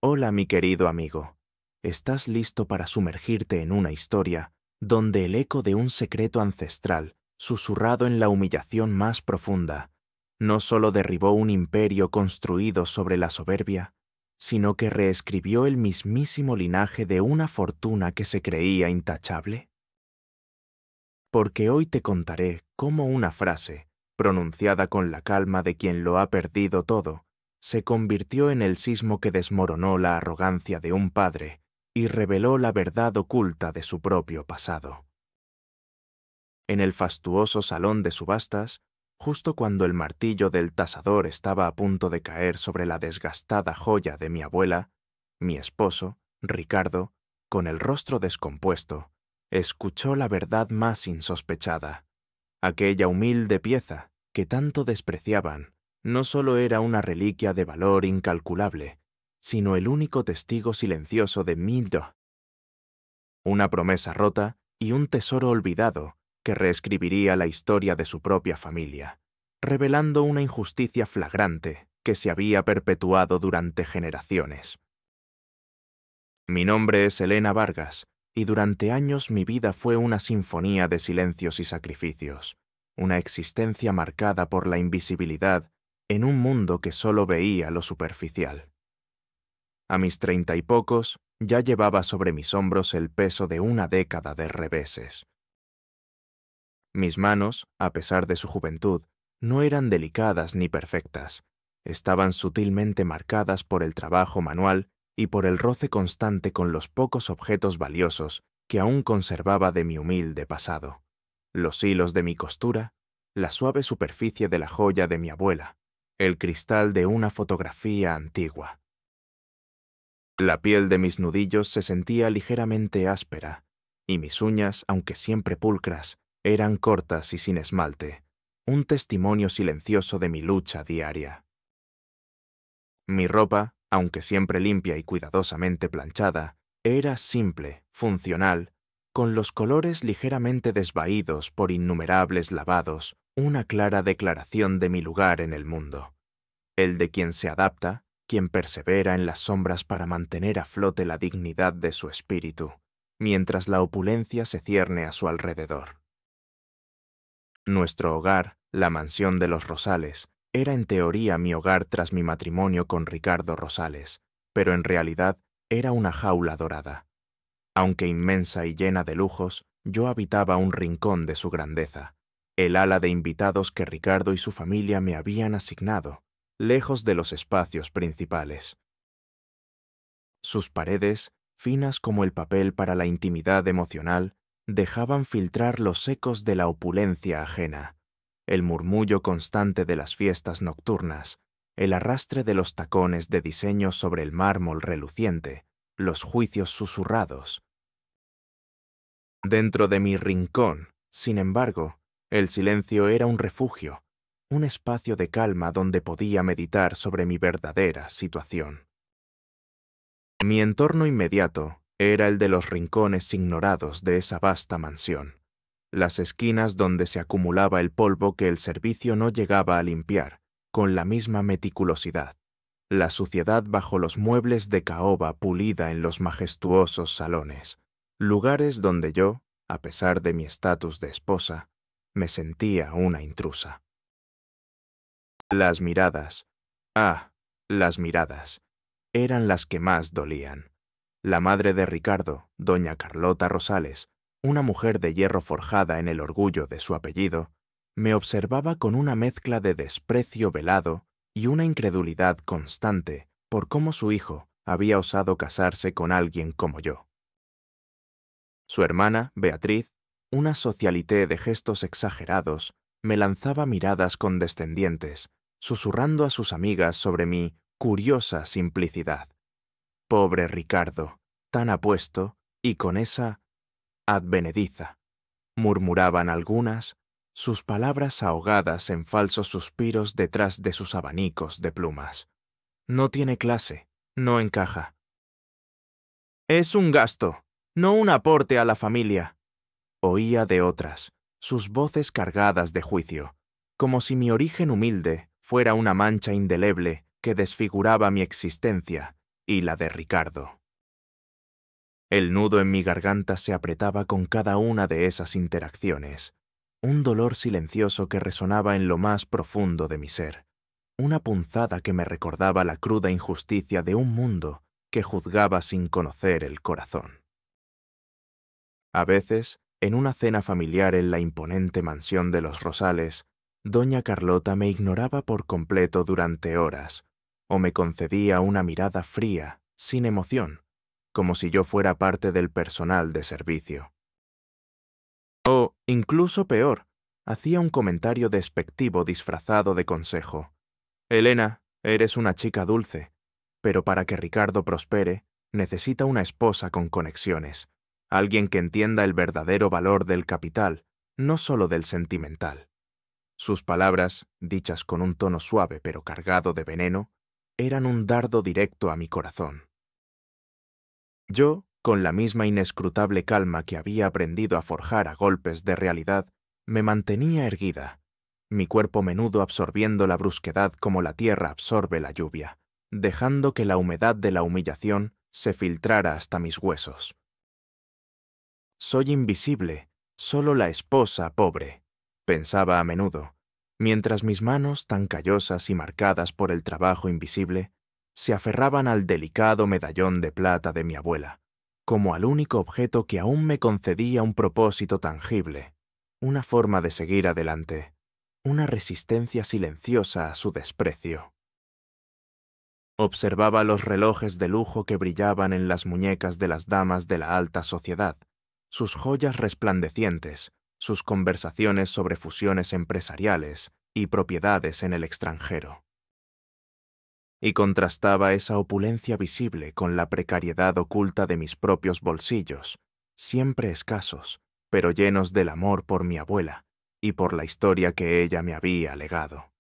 Hola, mi querido amigo. ¿Estás listo para sumergirte en una historia donde el eco de un secreto ancestral, susurrado en la humillación más profunda, no solo derribó un imperio construido sobre la soberbia, sino que reescribió el mismísimo linaje de una fortuna que se creía intachable? Porque hoy te contaré cómo una frase, pronunciada con la calma de quien lo ha perdido todo, se convirtió en el sismo que desmoronó la arrogancia de un padre y reveló la verdad oculta de su propio pasado. En el fastuoso salón de subastas, justo cuando el martillo del tasador estaba a punto de caer sobre la desgastada joya de mi abuela, mi esposo, Ricardo, con el rostro descompuesto, escuchó la verdad más insospechada. Aquella humilde pieza, que tanto despreciaban, no solo era una reliquia de valor incalculable, sino el único testigo silencioso de Mildo, una promesa rota y un tesoro olvidado que reescribiría la historia de su propia familia, revelando una injusticia flagrante que se había perpetuado durante generaciones. Mi nombre es Elena Vargas, y durante años mi vida fue una sinfonía de silencios y sacrificios, una existencia marcada por la invisibilidad en un mundo que solo veía lo superficial. A mis 30 y pocos, ya llevaba sobre mis hombros el peso de una década de reveses. Mis manos, a pesar de su juventud, no eran delicadas ni perfectas. Estaban sutilmente marcadas por el trabajo manual y por el roce constante con los pocos objetos valiosos que aún conservaba de mi humilde pasado. Los hilos de mi costura, la suave superficie de la joya de mi abuela, el cristal de una fotografía antigua. La piel de mis nudillos se sentía ligeramente áspera, y mis uñas, aunque siempre pulcras, eran cortas y sin esmalte, un testimonio silencioso de mi lucha diaria. Mi ropa, aunque siempre limpia y cuidadosamente planchada, era simple, funcional, con los colores ligeramente desvaídos por innumerables lavados, una clara declaración de mi lugar en el mundo, el de quien se adapta, quien persevera en las sombras para mantener a flote la dignidad de su espíritu, mientras la opulencia se cierne a su alrededor. Nuestro hogar, la mansión de los Rosales, era en teoría mi hogar tras mi matrimonio con Ricardo Rosales, pero en realidad era una jaula dorada. Aunque inmensa y llena de lujos, yo habitaba un rincón de su grandeza, el ala de invitados que Ricardo y su familia me habían asignado, lejos de los espacios principales. Sus paredes, finas como el papel para la intimidad emocional, dejaban filtrar los ecos de la opulencia ajena, el murmullo constante de las fiestas nocturnas, el arrastre de los tacones de diseño sobre el mármol reluciente, los juicios susurrados. Dentro de mi rincón, sin embargo, el silencio era un refugio, un espacio de calma donde podía meditar sobre mi verdadera situación. Mi entorno inmediato era el de los rincones ignorados de esa vasta mansión, las esquinas donde se acumulaba el polvo que el servicio no llegaba a limpiar con la misma meticulosidad, la suciedad bajo los muebles de caoba pulida en los majestuosos salones, lugares donde yo, a pesar de mi estatus de esposa, me sentía una intrusa. Las miradas, las miradas, eran las que más dolían. La madre de Ricardo, doña Carlota Rosales, una mujer de hierro forjada en el orgullo de su apellido, me observaba con una mezcla de desprecio velado y una incredulidad constante por cómo su hijo había osado casarse con alguien como yo. Su hermana, Beatriz, una socialité de gestos exagerados, me lanzaba miradas condescendientes, susurrando a sus amigas sobre mi curiosa simplicidad. Pobre Ricardo, tan apuesto y con esa advenediza, murmuraban algunas, sus palabras ahogadas en falsos suspiros detrás de sus abanicos de plumas. No tiene clase, no encaja. Es un gasto, no un aporte a la familia. Oía de otras, sus voces cargadas de juicio, como si mi origen humilde fuera una mancha indeleble que desfiguraba mi existencia y la de Ricardo. El nudo en mi garganta se apretaba con cada una de esas interacciones, un dolor silencioso que resonaba en lo más profundo de mi ser, una punzada que me recordaba la cruda injusticia de un mundo que juzgaba sin conocer el corazón. A veces, en una cena familiar en la imponente mansión de los Rosales, doña Carlota me ignoraba por completo durante horas, o me concedía una mirada fría, sin emoción, como si yo fuera parte del personal de servicio. O, incluso peor, hacía un comentario despectivo disfrazado de consejo. «Elena, eres una chica dulce, pero para que Ricardo prospere, necesita una esposa con conexiones, alguien que entienda el verdadero valor del capital, no solo del sentimental». Sus palabras, dichas con un tono suave pero cargado de veneno, eran un dardo directo a mi corazón. Yo, con la misma inescrutable calma que había aprendido a forjar a golpes de realidad, me mantenía erguida, mi cuerpo menudo absorbiendo la brusquedad como la tierra absorbe la lluvia, dejando que la humedad de la humillación se filtrara hasta mis huesos. Soy invisible, solo la esposa pobre, pensaba a menudo, mientras mis manos, tan callosas y marcadas por el trabajo invisible, se aferraban al delicado medallón de plata de mi abuela, como al único objeto que aún me concedía un propósito tangible, una forma de seguir adelante, una resistencia silenciosa a su desprecio. Observaba los relojes de lujo que brillaban en las muñecas de las damas de la alta sociedad, sus joyas resplandecientes, sus conversaciones sobre fusiones empresariales y propiedades en el extranjero. Y contrastaba esa opulencia visible con la precariedad oculta de mis propios bolsillos, siempre escasos, pero llenos del amor por mi abuela y por la historia que ella me había legado.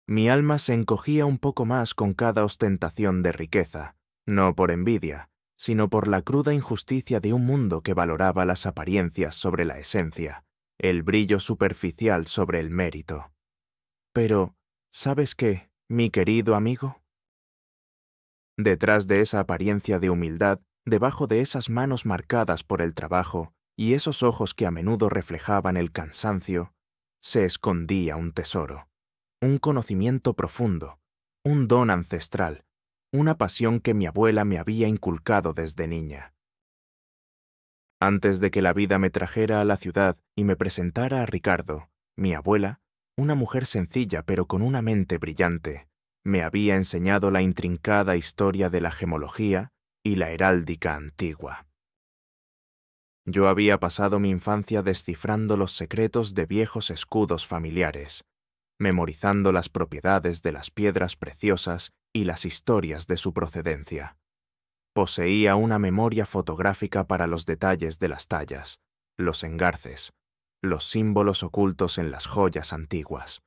Mi alma se encogía un poco más con cada ostentación de riqueza, no por envidia, sino por la cruda injusticia de un mundo que valoraba las apariencias sobre la esencia, el brillo superficial sobre el mérito. Pero, ¿sabes qué, mi querido amigo? Detrás de esa apariencia de humildad, debajo de esas manos marcadas por el trabajo y esos ojos que a menudo reflejaban el cansancio, se escondía un tesoro, un conocimiento profundo, un don ancestral, una pasión que mi abuela me había inculcado desde niña. Antes de que la vida me trajera a la ciudad y me presentara a Ricardo, mi abuela, una mujer sencilla pero con una mente brillante, me había enseñado la intrincada historia de la gemología y la heráldica antigua. Yo había pasado mi infancia descifrando los secretos de viejos escudos familiares, memorizando las propiedades de las piedras preciosas y las historias de su procedencia. Poseía una memoria fotográfica para los detalles de las tallas, los engarces, los símbolos ocultos en las joyas antiguas.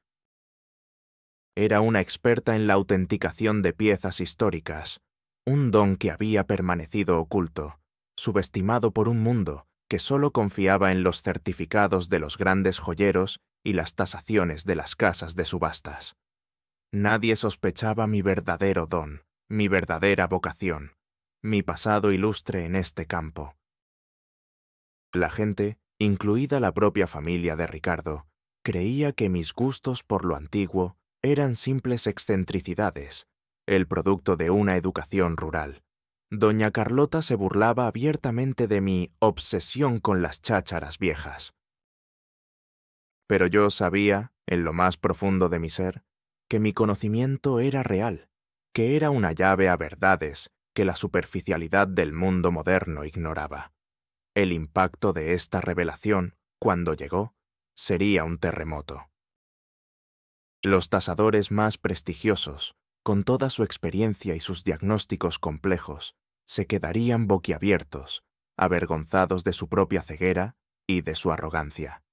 Era una experta en la autenticación de piezas históricas, un don que había permanecido oculto, subestimado por un mundo que solo confiaba en los certificados de los grandes joyeros y las tasaciones de las casas de subastas. Nadie sospechaba mi verdadero don, mi verdadera vocación, mi pasado ilustre en este campo. La gente, incluida la propia familia de Ricardo, creía que mis gustos por lo antiguo eran simples excentricidades, el producto de una educación rural. Doña Carlota se burlaba abiertamente de mi obsesión con las chácharas viejas. Pero yo sabía, en lo más profundo de mi ser, que mi conocimiento era real, que era una llave a verdades que la superficialidad del mundo moderno ignoraba. El impacto de esta revelación, cuando llegó, sería un terremoto. Los tasadores más prestigiosos, con toda su experiencia y sus diagnósticos complejos, se quedarían boquiabiertos, avergonzados de su propia ceguera y de su arrogancia.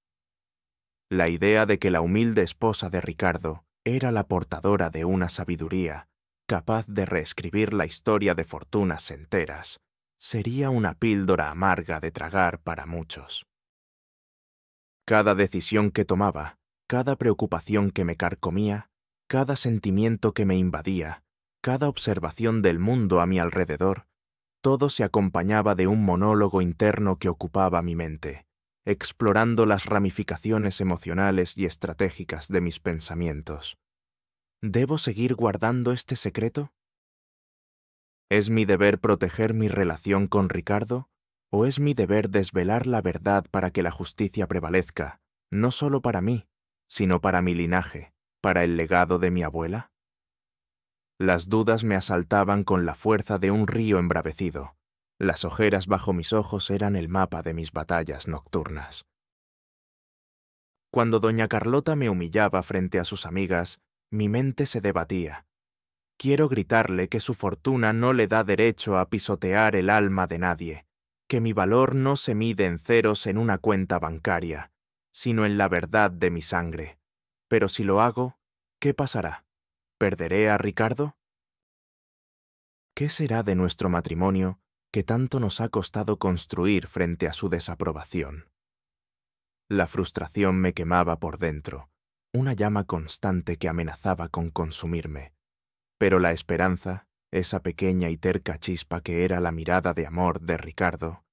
La idea de que la humilde esposa de Ricardo era la portadora de una sabiduría capaz de reescribir la historia de fortunas enteras, sería una píldora amarga de tragar para muchos. Cada decisión que tomaba, cada preocupación que me carcomía, cada sentimiento que me invadía, cada observación del mundo a mi alrededor, todo se acompañaba de un monólogo interno que ocupaba mi mente, explorando las ramificaciones emocionales y estratégicas de mis pensamientos. ¿Debo seguir guardando este secreto? ¿Es mi deber proteger mi relación con Ricardo? ¿O es mi deber desvelar la verdad para que la justicia prevalezca, no solo para mí, sino para mi linaje, para el legado de mi abuela? Las dudas me asaltaban con la fuerza de un río embravecido. Las ojeras bajo mis ojos eran el mapa de mis batallas nocturnas. Cuando doña Carlota me humillaba frente a sus amigas, mi mente se debatía. Quiero gritarle que su fortuna no le da derecho a pisotear el alma de nadie, que mi valor no se mide en ceros en una cuenta bancaria, sino en la verdad de mi sangre. Pero si lo hago, ¿qué pasará? ¿Perderé a Ricardo? ¿Qué será de nuestro matrimonio que tanto nos ha costado construir frente a su desaprobación? La frustración me quemaba por dentro, una llama constante que amenazaba con consumirme. Pero la esperanza, esa pequeña y terca chispa que era la mirada de amor de Ricardo,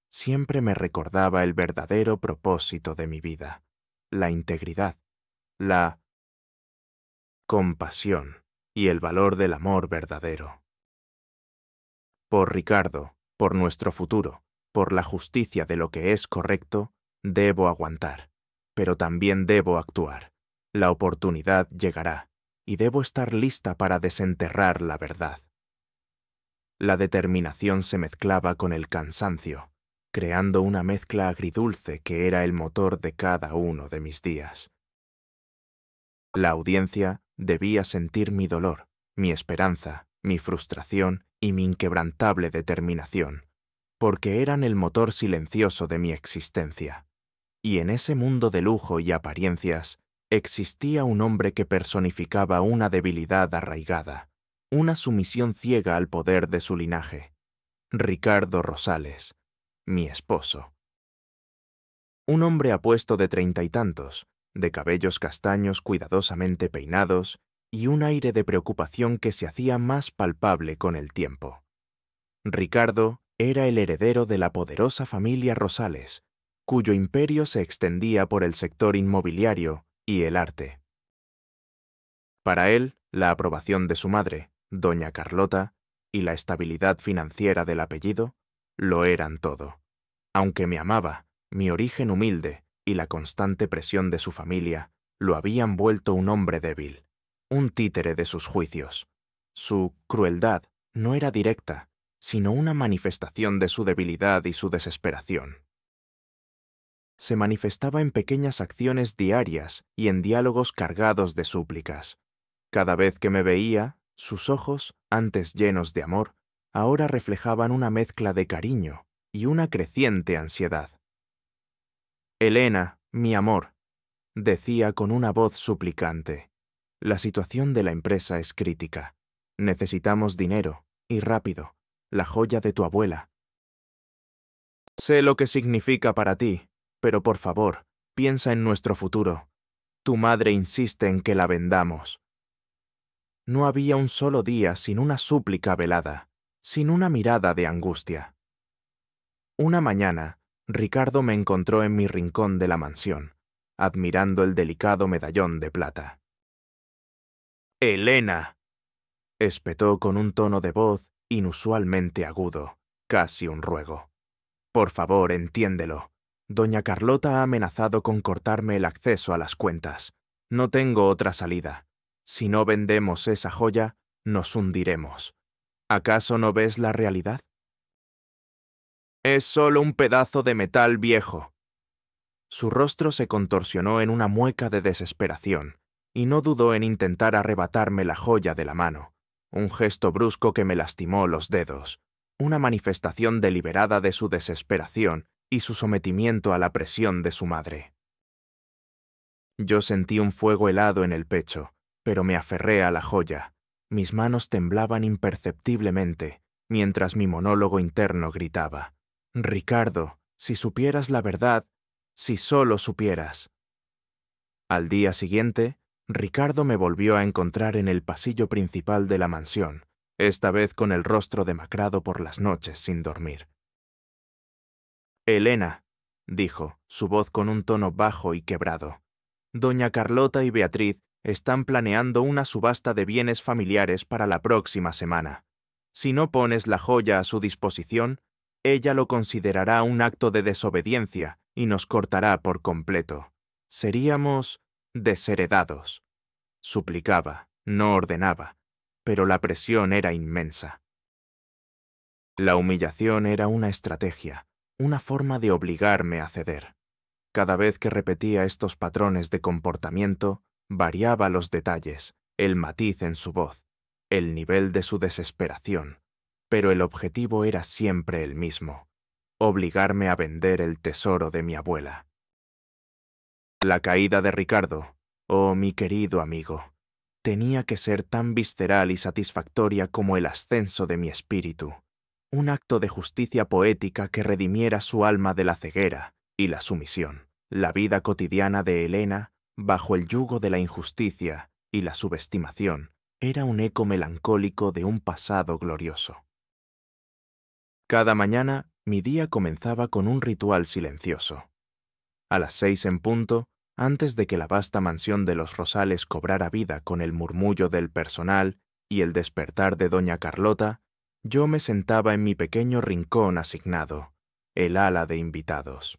siempre me recordaba el verdadero propósito de mi vida, la integridad, la compasión y el valor del amor verdadero. Por Ricardo, por nuestro futuro, por la justicia de lo que es correcto, debo aguantar, pero también debo actuar. La oportunidad llegará, y debo estar lista para desenterrar la verdad. La determinación se mezclaba con el cansancio, creando una mezcla agridulce que era el motor de cada uno de mis días. La audiencia debía sentir mi dolor, mi esperanza, mi frustración y mi inquebrantable determinación, porque eran el motor silencioso de mi existencia. Y en ese mundo de lujo y apariencias, existía un hombre que personificaba una debilidad arraigada, una sumisión ciega al poder de su linaje. Ricardo Rosales, mi esposo. Un hombre apuesto de 30 y tantos, de cabellos castaños cuidadosamente peinados y un aire de preocupación que se hacía más palpable con el tiempo. Ricardo era el heredero de la poderosa familia Rosales, cuyo imperio se extendía por el sector inmobiliario y el arte. Para él, la aprobación de su madre, doña Carlota, y la estabilidad financiera del apellido, lo eran todo. Aunque me amaba, mi origen humilde y la constante presión de su familia lo habían vuelto un hombre débil, un títere de sus juicios. Su crueldad no era directa, sino una manifestación de su debilidad y su desesperación. Se manifestaba en pequeñas acciones diarias y en diálogos cargados de súplicas. Cada vez que me veía, sus ojos, antes llenos de amor, ahora reflejaban una mezcla de cariño y una creciente ansiedad. «Elena, mi amor», decía con una voz suplicante, «la situación de la empresa es crítica. Necesitamos dinero, y rápido, la joya de tu abuela. Sé lo que significa para ti, pero por favor, piensa en nuestro futuro. Tu madre insiste en que la vendamos». No había un solo día sin una súplica velada, sin una mirada de angustia. Una mañana, Ricardo me encontró en mi rincón de la mansión, admirando el delicado medallón de plata. «¡Elena!», espetó con un tono de voz inusualmente agudo, casi un ruego. «Por favor, entiéndelo. Doña Carlota ha amenazado con cortarme el acceso a las cuentas. No tengo otra salida. Si no vendemos esa joya, nos hundiremos. ¿Acaso no ves la realidad? Es solo un pedazo de metal viejo». Su rostro se contorsionó en una mueca de desesperación, y no dudó en intentar arrebatarme la joya de la mano, un gesto brusco que me lastimó los dedos, una manifestación deliberada de su desesperación y su sometimiento a la presión de su madre. Yo sentí un fuego helado en el pecho, pero me aferré a la joya. Mis manos temblaban imperceptiblemente, mientras mi monólogo interno gritaba: «Ricardo, si supieras la verdad, si solo supieras». Al día siguiente, Ricardo me volvió a encontrar en el pasillo principal de la mansión, esta vez con el rostro demacrado por las noches sin dormir. «Elena», dijo, su voz con un tono bajo y quebrado, «Doña Carlota y Beatriz están planeando una subasta de bienes familiares para la próxima semana. Si no pones la joya a su disposición, ella lo considerará un acto de desobediencia y nos cortará por completo. Seríamos desheredados». Suplicaba, no ordenaba, pero la presión era inmensa. La humillación era una estrategia, una forma de obligarme a ceder. Cada vez que repetía estos patrones de comportamiento, variaba los detalles, el matiz en su voz, el nivel de su desesperación, pero el objetivo era siempre el mismo: obligarme a vender el tesoro de mi abuela. La caída de Ricardo, oh mi querido amigo, tenía que ser tan visceral y satisfactoria como el ascenso de mi espíritu, un acto de justicia poética que redimiera su alma de la ceguera y la sumisión. La vida cotidiana de Elena, bajo el yugo de la injusticia y la subestimación, era un eco melancólico de un pasado glorioso. Cada mañana, mi día comenzaba con un ritual silencioso. A las 6 en punto, antes de que la vasta mansión de los Rosales cobrara vida con el murmullo del personal y el despertar de doña Carlota, yo me sentaba en mi pequeño rincón asignado, el ala de invitados.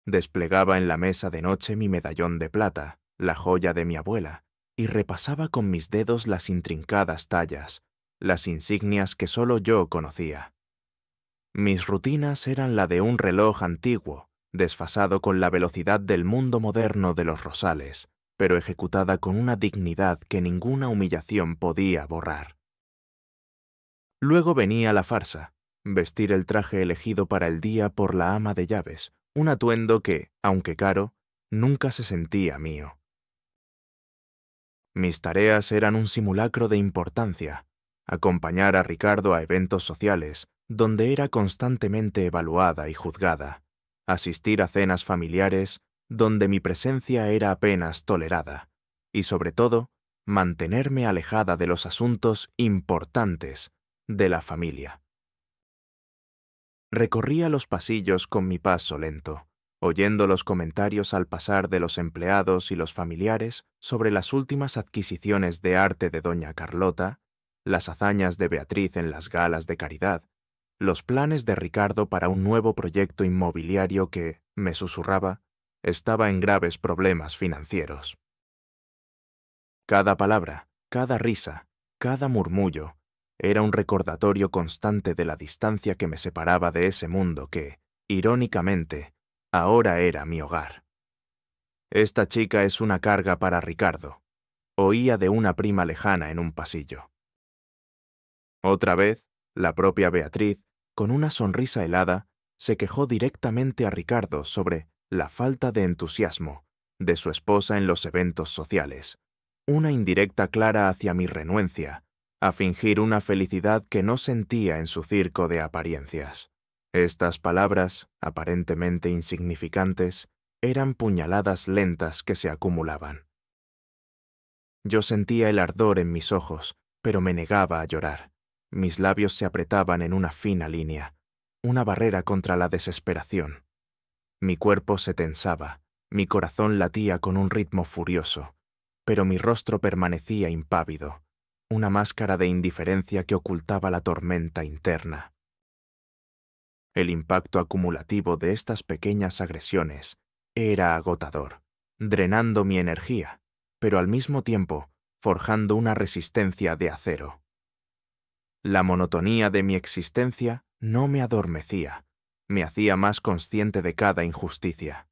Desplegaba en la mesa de noche mi medallón de plata, la joya de mi abuela, y repasaba con mis dedos las intrincadas tallas, las insignias que solo yo conocía. Mis rutinas eran la de un reloj antiguo, desfasado con la velocidad del mundo moderno de los Rosales, pero ejecutada con una dignidad que ninguna humillación podía borrar. Luego venía la farsa, vestir el traje elegido para el día por la ama de llaves, un atuendo que, aunque caro, nunca se sentía mío. Mis tareas eran un simulacro de importancia: acompañar a Ricardo a eventos sociales, donde era constantemente evaluada y juzgada; asistir a cenas familiares, donde mi presencia era apenas tolerada; y sobre todo, mantenerme alejada de los asuntos importantes de la familia. Recorría los pasillos con mi paso lento, oyendo los comentarios al pasar de los empleados y los familiares sobre las últimas adquisiciones de arte de doña Carlota, las hazañas de Beatriz en las galas de caridad, los planes de Ricardo para un nuevo proyecto inmobiliario que, me susurraba, estaba en graves problemas financieros. Cada palabra, cada risa, cada murmullo, era un recordatorio constante de la distancia que me separaba de ese mundo que, irónicamente, ahora era mi hogar. «Esta chica es una carga para Ricardo», oía de una prima lejana en un pasillo. Otra vez, la propia Beatriz, con una sonrisa helada, se quejó directamente a Ricardo sobre la falta de entusiasmo de su esposa en los eventos sociales, una indirecta clara hacia mi renuencia a fingir una felicidad que no sentía en su circo de apariencias. Estas palabras, aparentemente insignificantes, eran puñaladas lentas que se acumulaban. Yo sentía el ardor en mis ojos, pero me negaba a llorar. Mis labios se apretaban en una fina línea, una barrera contra la desesperación. Mi cuerpo se tensaba, mi corazón latía con un ritmo furioso, pero mi rostro permanecía impávido, una máscara de indiferencia que ocultaba la tormenta interna. El impacto acumulativo de estas pequeñas agresiones era agotador, drenando mi energía, pero al mismo tiempo forjando una resistencia de acero. La monotonía de mi existencia no me adormecía, me hacía más consciente de cada injusticia.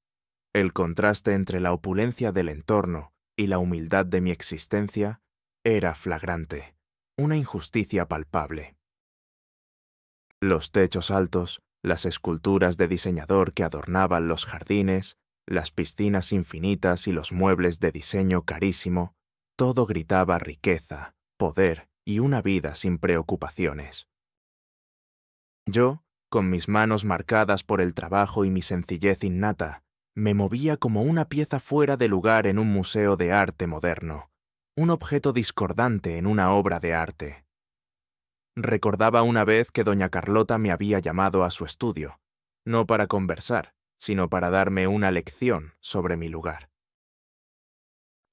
El contraste entre la opulencia del entorno y la humildad de mi existencia era flagrante, una injusticia palpable. Los techos altos, las esculturas de diseñador que adornaban los jardines, las piscinas infinitas y los muebles de diseño carísimo, todo gritaba riqueza, poder y una vida sin preocupaciones. Yo, con mis manos marcadas por el trabajo y mi sencillez innata, Me movía como una pieza fuera de lugar en un museo de arte moderno, un objeto discordante en una obra de arte. Recordaba una vez que doña Carlota me había llamado a su estudio, no para conversar, sino para darme una lección sobre mi lugar.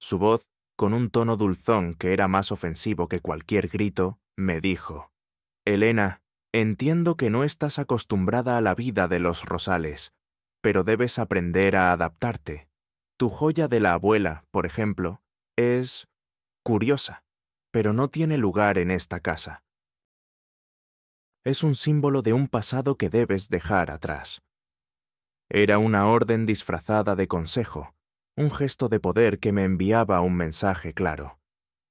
Su voz, con un tono dulzón que era más ofensivo que cualquier grito, me dijo: «Elena, entiendo que no estás acostumbrada a la vida de los Rosales, pero debes aprender a adaptarte. Tu joya de la abuela, por ejemplo, es curiosa, pero no tiene lugar en esta casa. Es un símbolo de un pasado que debes dejar atrás». Era una orden disfrazada de consejo, un gesto de poder que me enviaba un mensaje claro.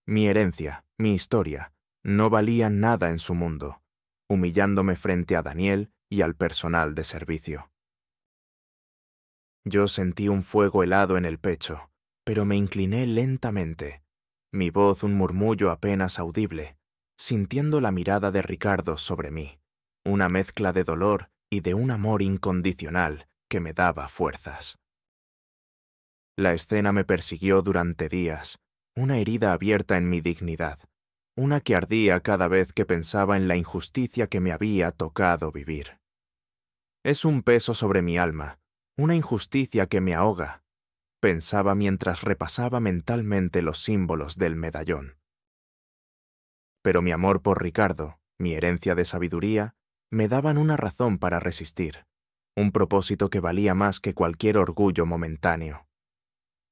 Mi herencia, mi historia, no valían nada en su mundo, humillándome frente a Daniel y al personal de servicio. Yo sentí un fuego helado en el pecho, pero me incliné lentamente, mi voz un murmullo apenas audible, sintiendo la mirada de Ricardo sobre mí, una mezcla de dolor y de un amor incondicional que me daba fuerzas. La escena me persiguió durante días, una herida abierta en mi dignidad, una que ardía cada vez que pensaba en la injusticia que me había tocado vivir. Es un peso sobre mi alma, una injusticia que me ahoga, pensaba mientras repasaba mentalmente los símbolos del medallón. Pero mi amor por Ricardo, mi herencia de sabiduría, me daban una razón para resistir, un propósito que valía más que cualquier orgullo momentáneo.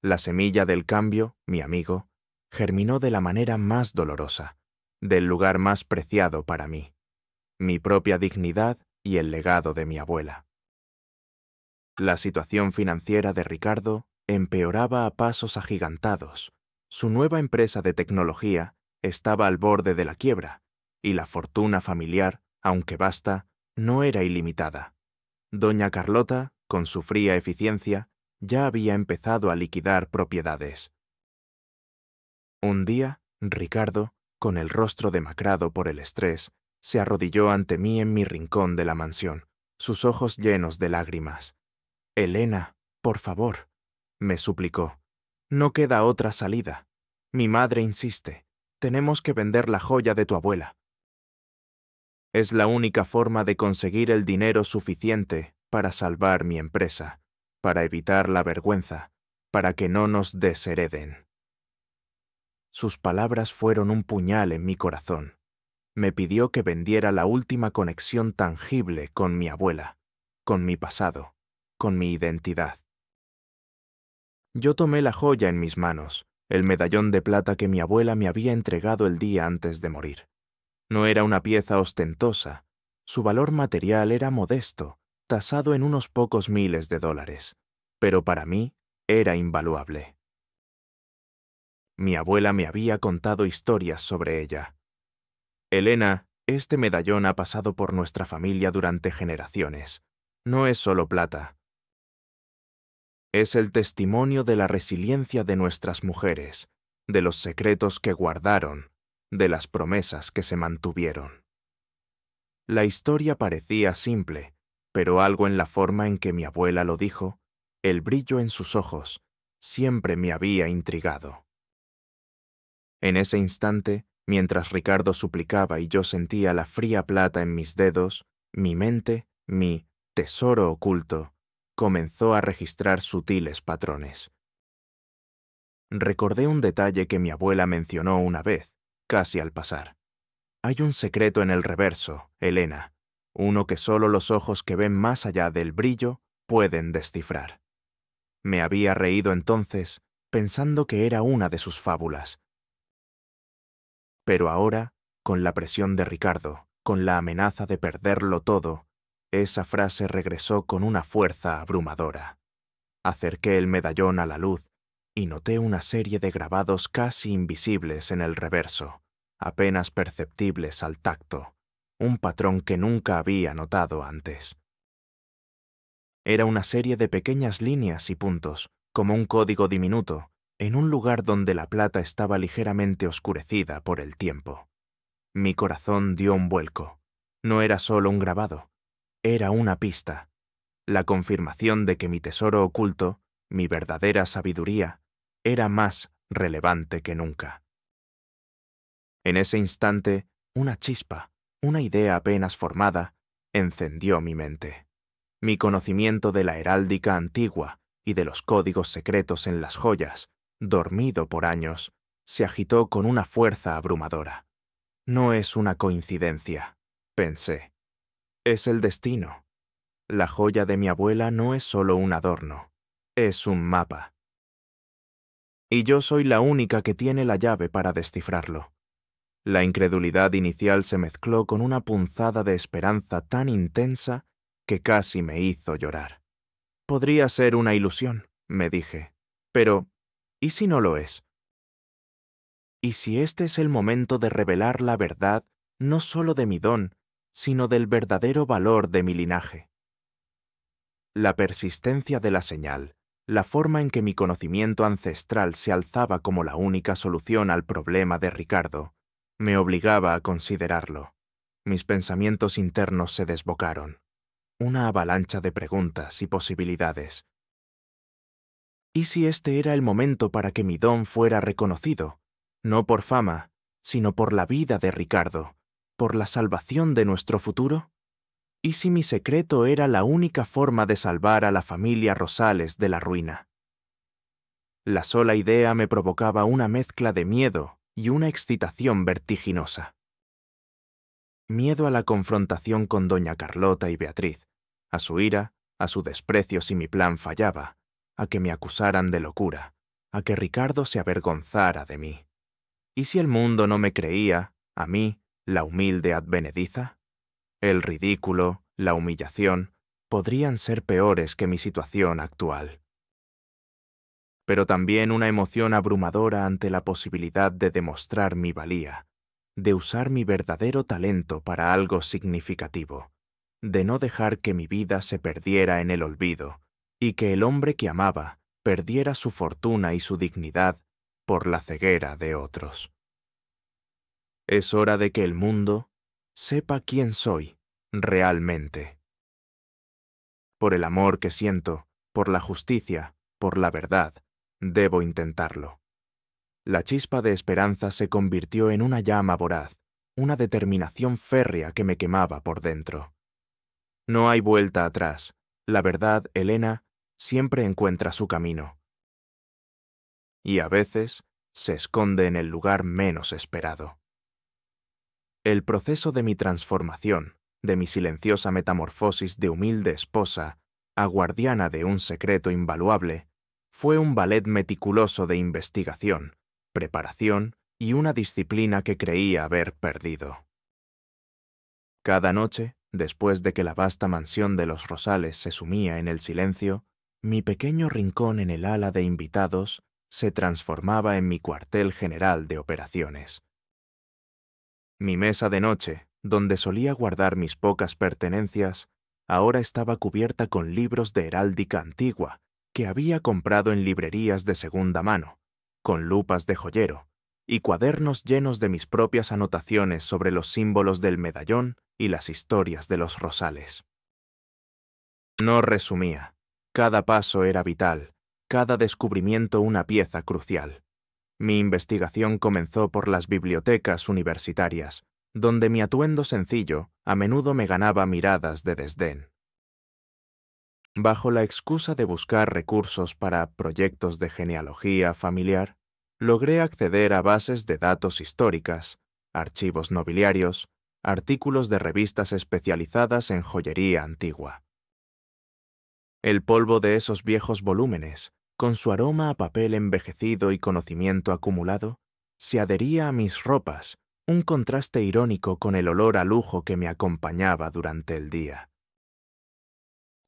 La semilla del cambio, mi amigo, germinó de la manera más dolorosa, del lugar más preciado para mí, mi propia dignidad y el legado de mi abuela. La situación financiera de Ricardo empeoraba a pasos agigantados. Su nueva empresa de tecnología estaba al borde de la quiebra, y la fortuna familiar, aunque vasta, no era ilimitada. Doña Carlota, con su fría eficiencia, ya había empezado a liquidar propiedades. Un día, Ricardo, con el rostro demacrado por el estrés, se arrodilló ante mí en mi rincón de la mansión, sus ojos llenos de lágrimas. «Elena, por favor», me suplicó, «no queda otra salida. Mi madre insiste. Tenemos que vender la joya de tu abuela. Es la única forma de conseguir el dinero suficiente para salvar mi empresa, para evitar la vergüenza, para que no nos deshereden». Sus palabras fueron un puñal en mi corazón. Me pidió que vendiera la última conexión tangible con mi abuela, con mi pasado, con mi identidad. Yo tomé la joya en mis manos, el medallón de plata que mi abuela me había entregado el día antes de morir. No era una pieza ostentosa, su valor material era modesto, tasado en unos pocos miles de dólares, pero para mí era invaluable. Mi abuela me había contado historias sobre ella. «Elena, este medallón ha pasado por nuestra familia durante generaciones. No es solo plata. Es el testimonio de la resiliencia de nuestras mujeres, de los secretos que guardaron, de las promesas que se mantuvieron». La historia parecía simple, pero algo en la forma en que mi abuela lo dijo, el brillo en sus ojos, siempre me había intrigado. En ese instante, mientras Ricardo suplicaba y yo sentía la fría plata en mis dedos, mi mente, mi tesoro oculto, comenzó a registrar sutiles patrones. Recordé un detalle que mi abuela mencionó una vez, casi al pasar. Hay un secreto en el reverso, Elena, uno que solo los ojos que ven más allá del brillo pueden descifrar. Me había reído entonces, pensando que era una de sus fábulas. Pero ahora, con la presión de Ricardo, con la amenaza de perderlo todo, esa frase regresó con una fuerza abrumadora. Acerqué el medallón a la luz y noté una serie de grabados casi invisibles en el reverso, apenas perceptibles al tacto, un patrón que nunca había notado antes. Era una serie de pequeñas líneas y puntos, como un código diminuto, en un lugar donde la plata estaba ligeramente oscurecida por el tiempo. Mi corazón dio un vuelco. No era solo un grabado, era una pista. la confirmación de que mi tesoro oculto, mi verdadera sabiduría, era más relevante que nunca. En ese instante, una chispa, una idea apenas formada, encendió mi mente. Mi conocimiento de la heráldica antigua y de los códigos secretos en las joyas, dormido por años, se agitó con una fuerza abrumadora. No es una coincidencia, pensé. Es el destino. La joya de mi abuela no es solo un adorno, es un mapa. Y yo soy la única que tiene la llave para descifrarlo. La incredulidad inicial se mezcló con una punzada de esperanza tan intensa que casi me hizo llorar. Podría ser una ilusión, me dije, pero ¿y si no lo es? ¿Y si este es el momento de revelar la verdad no solo de mi don, sino del verdadero valor de mi linaje? La persistencia de la señal, la forma en que mi conocimiento ancestral se alzaba como la única solución al problema de Ricardo, me obligaba a considerarlo. Mis pensamientos internos se desbocaron. Una avalancha de preguntas y posibilidades. ¿Y si este era el momento para que mi don fuera reconocido, no por fama, sino por la vida de Ricardo, por la salvación de nuestro futuro? ¿Y si mi secreto era la única forma de salvar a la familia Rosales de la ruina? La sola idea me provocaba una mezcla de miedo y una excitación vertiginosa. Miedo a la confrontación con doña Carlota y Beatriz, a su ira, a su desprecio si mi plan fallaba, a que me acusaran de locura, a que Ricardo se avergonzara de mí. ¿Y si el mundo no me creía, a mí, la humilde advenediza? El ridículo, la humillación, podrían ser peores que mi situación actual. Pero también una emoción abrumadora ante la posibilidad de demostrar mi valía, de usar mi verdadero talento para algo significativo, de no dejar que mi vida se perdiera en el olvido y que el hombre que amaba perdiera su fortuna y su dignidad por la ceguera de otros. Es hora de que el mundo sepa quién soy realmente. Por el amor que siento, por la justicia, por la verdad, debo intentarlo. La chispa de esperanza se convirtió en una llama voraz, una determinación férrea que me quemaba por dentro. No hay vuelta atrás. La verdad, Elena, siempre encuentra su camino. Y a veces se esconde en el lugar menos esperado. El proceso de mi transformación, de mi silenciosa metamorfosis de humilde esposa a guardiana de un secreto invaluable, fue un ballet meticuloso de investigación, preparación y una disciplina que creía haber perdido. Cada noche, después de que la vasta mansión de los Rosales se sumía en el silencio, mi pequeño rincón en el ala de invitados se transformaba en mi cuartel general de operaciones. Mi mesa de noche, donde solía guardar mis pocas pertenencias, ahora estaba cubierta con libros de heráldica antigua que había comprado en librerías de segunda mano, con lupas de joyero y cuadernos llenos de mis propias anotaciones sobre los símbolos del medallón y las historias de los Rosales. No resumía. Cada paso era vital, cada descubrimiento una pieza crucial. Mi investigación comenzó por las bibliotecas universitarias, donde mi atuendo sencillo a menudo me ganaba miradas de desdén. Bajo la excusa de buscar recursos para proyectos de genealogía familiar, logré acceder a bases de datos históricas, archivos nobiliarios, artículos de revistas especializadas en joyería antigua. El polvo de esos viejos volúmenes, con su aroma a papel envejecido y conocimiento acumulado, se adhería a mis ropas, un contraste irónico con el olor a lujo que me acompañaba durante el día.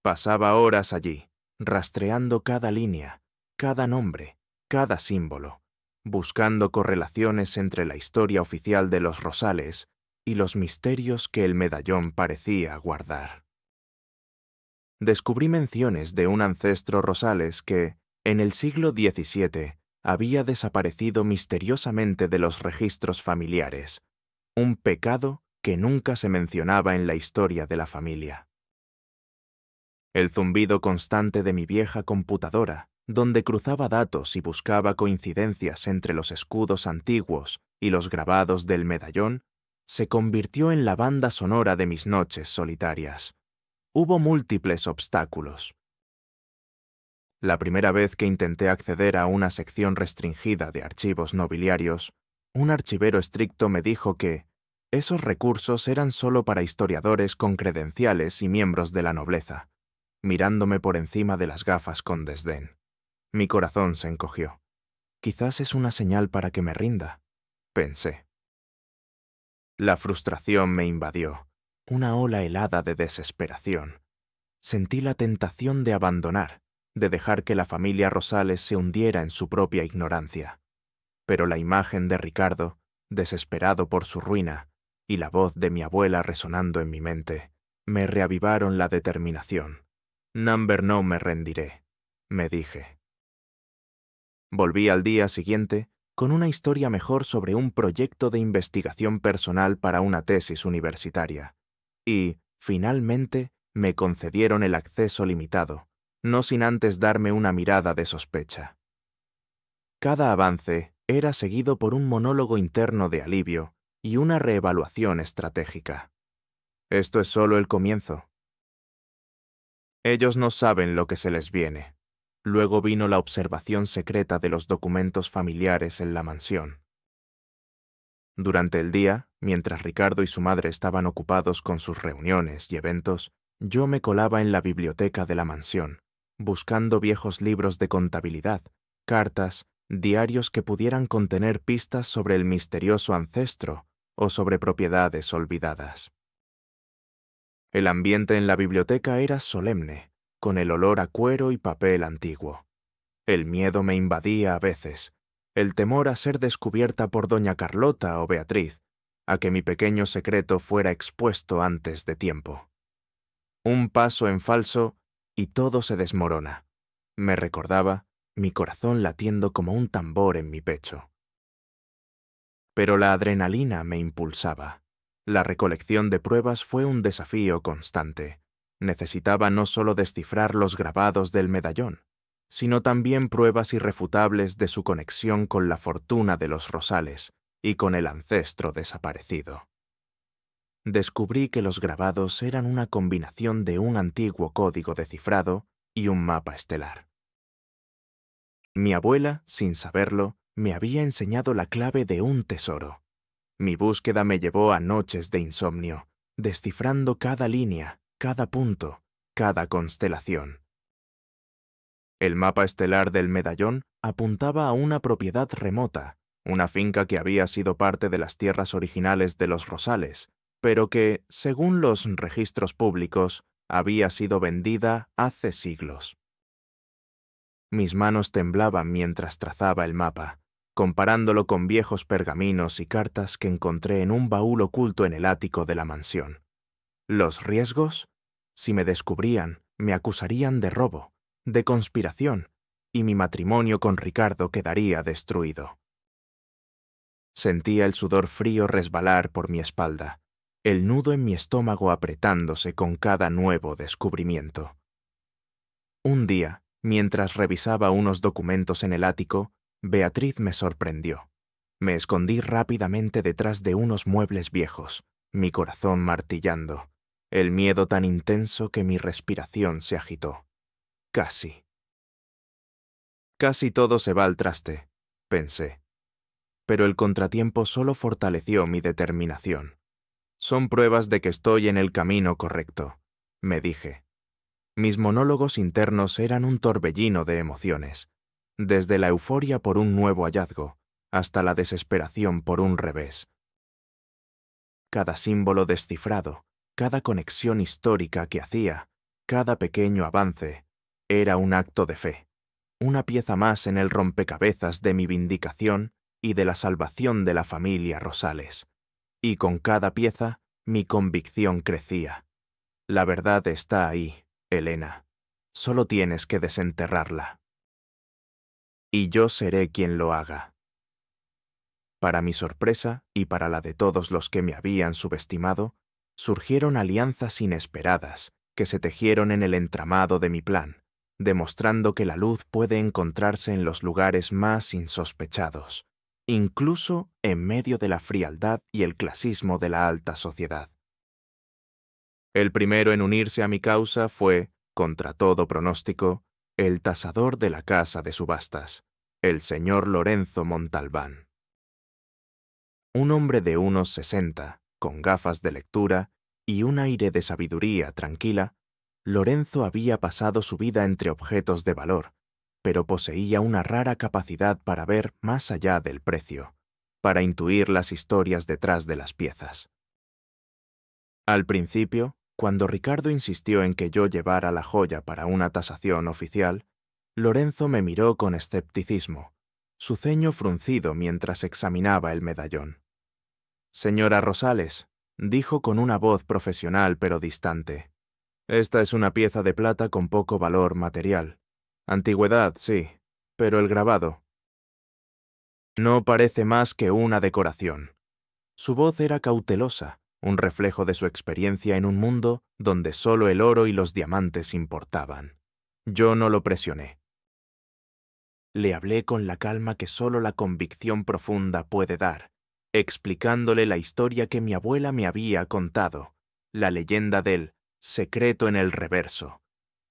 Pasaba horas allí, rastreando cada línea, cada nombre, cada símbolo, buscando correlaciones entre la historia oficial de los Rosales y los misterios que el medallón parecía guardar. Descubrí menciones de un ancestro Rosales que, en el siglo XVII, había desaparecido misteriosamente de los registros familiares, un pecado que nunca se mencionaba en la historia de la familia. el zumbido constante de mi vieja computadora, donde cruzaba datos y buscaba coincidencias entre los escudos antiguos y los grabados del medallón, se convirtió en la banda sonora de mis noches solitarias. Hubo múltiples obstáculos. La primera vez que intenté acceder a una sección restringida de archivos nobiliarios, un archivero estricto me dijo que esos recursos eran solo para historiadores con credenciales y miembros de la nobleza, mirándome por encima de las gafas con desdén. Mi corazón se encogió. Quizás es una señal para que me rinda, pensé. La frustración me invadió, una ola helada de desesperación. Sentí la tentación de abandonar, de dejar que la familia Rosales se hundiera en su propia ignorancia. Pero la imagen de Ricardo, desesperado por su ruina, y la voz de mi abuela resonando en mi mente, me reavivaron la determinación. No me rendiré, me dije. Volví al día siguiente con una historia mejor sobre un proyecto de investigación personal para una tesis universitaria. Y, finalmente, me concedieron el acceso limitado, no sin antes darme una mirada de sospecha. Cada avance era seguido por un monólogo interno de alivio y una reevaluación estratégica. Esto es solo el comienzo. Ellos no saben lo que se les viene. Luego vino la observación secreta de los documentos familiares en la mansión. Durante el día, mientras Ricardo y su madre estaban ocupados con sus reuniones y eventos, yo me colaba en la biblioteca de la mansión, buscando viejos libros de contabilidad, cartas, diarios que pudieran contener pistas sobre el misterioso ancestro o sobre propiedades olvidadas. El ambiente en la biblioteca era solemne, con el olor a cuero y papel antiguo. El miedo me invadía a veces, el temor a ser descubierta por doña Carlota o Beatriz, a que mi pequeño secreto fuera expuesto antes de tiempo. Un paso en falso y todo se desmorona, me recordaba, mi corazón latiendo como un tambor en mi pecho. Pero la adrenalina me impulsaba. La recolección de pruebas fue un desafío constante. Necesitaba no solo descifrar los grabados del medallón, sino también pruebas irrefutables de su conexión con la fortuna de los Rosales y con el ancestro desaparecido. Descubrí que los grabados eran una combinación de un antiguo código de cifrado y un mapa estelar. Mi abuela, sin saberlo, me había enseñado la clave de un tesoro. Mi búsqueda me llevó a noches de insomnio, descifrando cada línea, cada punto, cada constelación. El mapa estelar del medallón apuntaba a una propiedad remota, una finca que había sido parte de las tierras originales de los Rosales, pero que, según los registros públicos, había sido vendida hace siglos. Mis manos temblaban mientras trazaba el mapa, comparándolo con viejos pergaminos y cartas que encontré en un baúl oculto en el ático de la mansión. ¿Los riesgos? Si me descubrían, me acusarían de robo, de conspiración, y mi matrimonio con Ricardo quedaría destruido. Sentía el sudor frío resbalar por mi espalda, el nudo en mi estómago apretándose con cada nuevo descubrimiento. Un día, mientras revisaba unos documentos en el ático, Beatriz me sorprendió. Me escondí rápidamente detrás de unos muebles viejos, mi corazón martillando, el miedo tan intenso que mi respiración se agitó. Casi todo se va al traste, pensé. Pero el contratiempo solo fortaleció mi determinación. Son pruebas de que estoy en el camino correcto, me dije. Mis monólogos internos eran un torbellino de emociones, desde la euforia por un nuevo hallazgo hasta la desesperación por un revés. Cada símbolo descifrado, cada conexión histórica que hacía, cada pequeño avance, era un acto de fe, una pieza más en el rompecabezas de mi vindicación y de la salvación de la familia Rosales. Y con cada pieza, mi convicción crecía. La verdad está ahí, Elena. Solo tienes que desenterrarla. Y yo seré quien lo haga. Para mi sorpresa, y para la de todos los que me habían subestimado, surgieron alianzas inesperadas que se tejieron en el entramado de mi plan, demostrando que la luz puede encontrarse en los lugares más insospechados, incluso en medio de la frialdad y el clasismo de la alta sociedad. El primero en unirse a mi causa fue, contra todo pronóstico, el tasador de la casa de subastas, el señor Lorenzo Montalbán. Un hombre de unos 60, con gafas de lectura y un aire de sabiduría tranquila, Lorenzo había pasado su vida entre objetos de valor, pero poseía una rara capacidad para ver más allá del precio, para intuir las historias detrás de las piezas. Al principio, cuando Ricardo insistió en que yo llevara la joya para una tasación oficial, Lorenzo me miró con escepticismo, su ceño fruncido mientras examinaba el medallón. «Señora Rosales», dijo con una voz profesional pero distante, «esta es una pieza de plata con poco valor material. Antigüedad, sí, pero el grabado no parece más que una decoración». Su voz era cautelosa, un reflejo de su experiencia en un mundo donde solo el oro y los diamantes importaban. Yo no lo presioné. Le hablé con la calma que solo la convicción profunda puede dar, explicándole la historia que mi abuela me había contado, la leyenda del secreto en el reverso,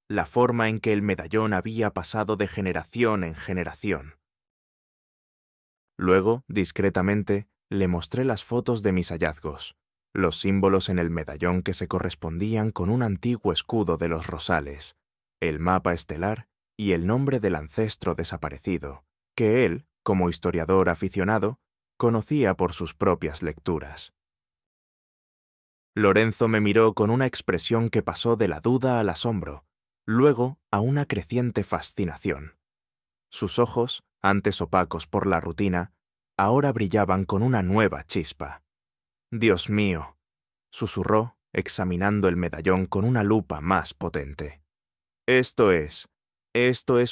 la forma en que el medallón había pasado de generación en generación. Luego, discretamente, le mostré las fotos de mis hallazgos, los símbolos en el medallón que se correspondían con un antiguo escudo de los Rosales, el mapa estelar y el nombre del ancestro desaparecido, que él, como historiador aficionado, conocía por sus propias lecturas. Lorenzo me miró con una expresión que pasó de la duda al asombro, luego a una creciente fascinación. Sus ojos, antes opacos por la rutina, ahora brillaban con una nueva chispa. «Dios mío», susurró, examinando el medallón con una lupa más potente. Esto es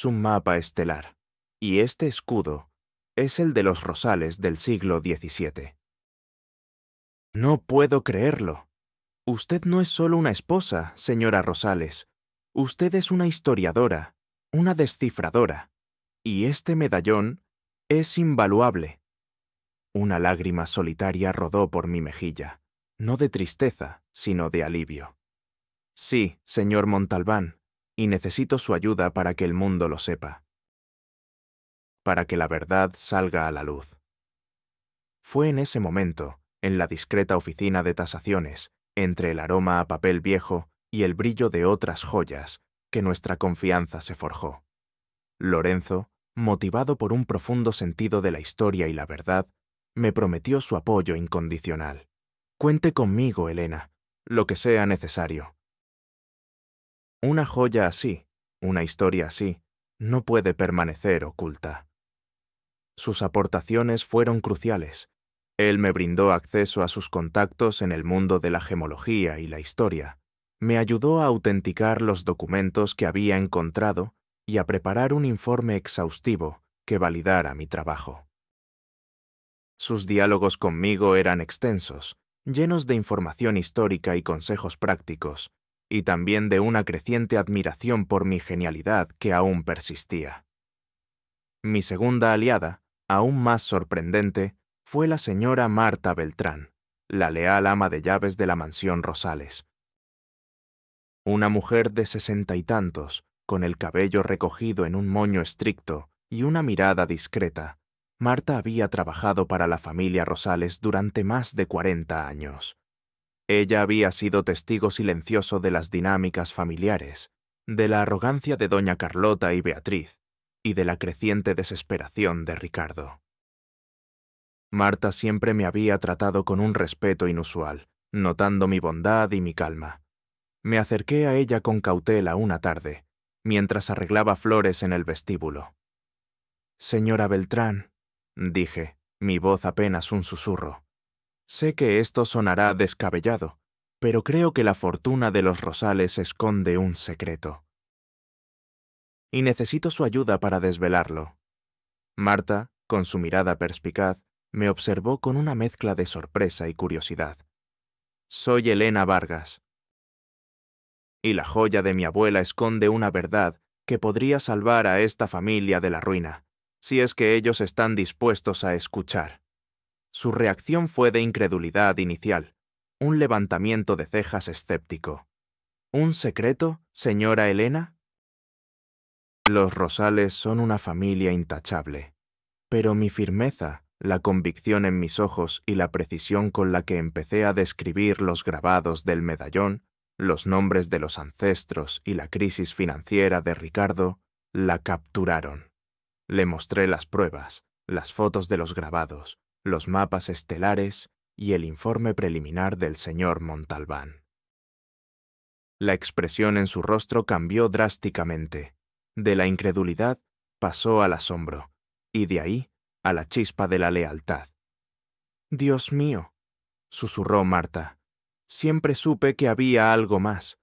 un mapa estelar, y este escudo es el de los Rosales del siglo XVII. «No puedo creerlo. Usted no es solo una esposa, señora Rosales. Usted es una historiadora, una descifradora. Y este medallón es invaluable». Una lágrima solitaria rodó por mi mejilla, no de tristeza, sino de alivio. «Sí, señor Montalbán, y necesito su ayuda para que el mundo lo sepa. Para que la verdad salga a la luz». Fue en ese momento, en la discreta oficina de tasaciones, entre el aroma a papel viejo y el brillo de otras joyas, que nuestra confianza se forjó. Lorenzo, motivado por un profundo sentido de la historia y la verdad, me prometió su apoyo incondicional. «Cuente conmigo, Elena, lo que sea necesario». Una joya así, una historia así, no puede permanecer oculta. Sus aportaciones fueron cruciales. Él me brindó acceso a sus contactos en el mundo de la gemología y la historia. Me ayudó a autenticar los documentos que había encontrado y a preparar un informe exhaustivo que validara mi trabajo. Sus diálogos conmigo eran extensos, llenos de información histórica y consejos prácticos, y también de una creciente admiración por mi genialidad que aún persistía. Mi segunda aliada, aún más sorprendente, fue la señora Marta Beltrán, la leal ama de llaves de la mansión Rosales. Una mujer de 60 y tantos, con el cabello recogido en un moño estricto y una mirada discreta, Marta había trabajado para la familia Rosales durante más de 40 años. Ella había sido testigo silencioso de las dinámicas familiares, de la arrogancia de doña Carlota y Beatriz, y de la creciente desesperación de Ricardo. Marta siempre me había tratado con un respeto inusual, notando mi bondad y mi calma. Me acerqué a ella con cautela una tarde, mientras arreglaba flores en el vestíbulo. «Señora Beltrán», dije, mi voz apenas un susurro, «sé que esto sonará descabellado, pero creo que la fortuna de los Rosales esconde un secreto. Y necesito su ayuda para desvelarlo». Marta, con su mirada perspicaz, me observó con una mezcla de sorpresa y curiosidad. «Soy Elena Vargas». y la joya de mi abuela esconde una verdad que podría salvar a esta familia de la ruina, si es que ellos están dispuestos a escuchar. Su reacción fue de incredulidad inicial, un levantamiento de cejas escéptico. ¿Un secreto, señora Elena? Los Rosales son una familia intachable, pero mi firmeza, la convicción en mis ojos y la precisión con la que empecé a describir los grabados del medallón, los nombres de los ancestros y la crisis financiera de Ricardo, la capturaron. Le mostré las pruebas, las fotos de los grabados, los mapas estelares y el informe preliminar del señor Montalbán. La expresión en su rostro cambió drásticamente. De la incredulidad pasó al asombro, y de ahí a la chispa de la lealtad. «Dios mío», susurró Marta, «siempre supe que había algo más.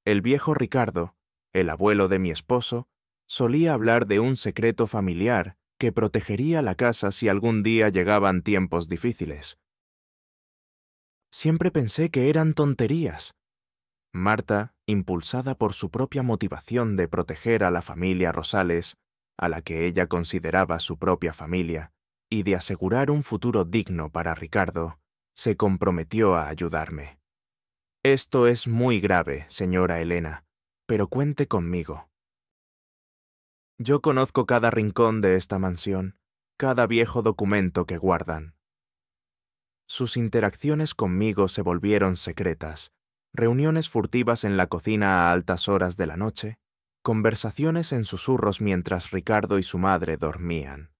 El viejo Ricardo, el abuelo de mi esposo, solía hablar de un secreto familiar que protegería la casa si algún día llegaban tiempos difíciles. Siempre pensé que eran tonterías». Marta, impulsada por su propia motivación de proteger a la familia Rosales, a la que ella consideraba su propia familia, y de asegurar un futuro digno para Ricardo, se comprometió a ayudarme. «Esto es muy grave, señora Elena, pero cuente conmigo. Yo conozco cada rincón de esta mansión, cada viejo documento que guardan». Sus interacciones conmigo se volvieron secretas, reuniones furtivas en la cocina a altas horas de la noche, conversaciones en susurros mientras Ricardo y su madre dormían.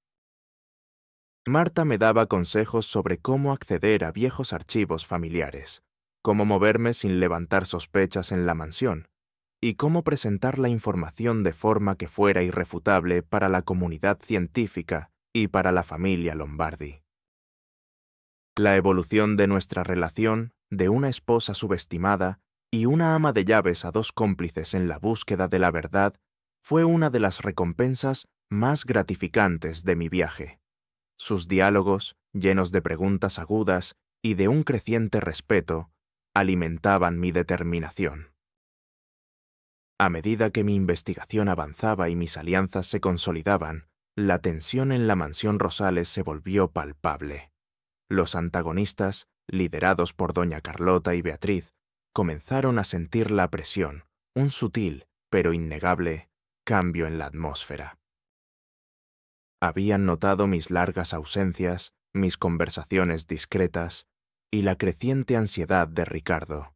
Marta me daba consejos sobre cómo acceder a viejos archivos familiares, cómo moverme sin levantar sospechas en la mansión, y cómo presentar la información de forma que fuera irrefutable para la comunidad científica y para la familia Lombardi. La evolución de nuestra relación, de una esposa subestimada y una ama de llaves a dos cómplices en la búsqueda de la verdad, fue una de las recompensas más gratificantes de mi viaje. Sus diálogos, llenos de preguntas agudas y de un creciente respeto, alimentaban mi determinación. A medida que mi investigación avanzaba y mis alianzas se consolidaban, la tensión en la mansión Rosales se volvió palpable. Los antagonistas, liderados por doña Carlota y Beatriz, comenzaron a sentir la presión, un sutil, pero innegable, cambio en la atmósfera. Habían notado mis largas ausencias, mis conversaciones discretas y la creciente ansiedad de Ricardo.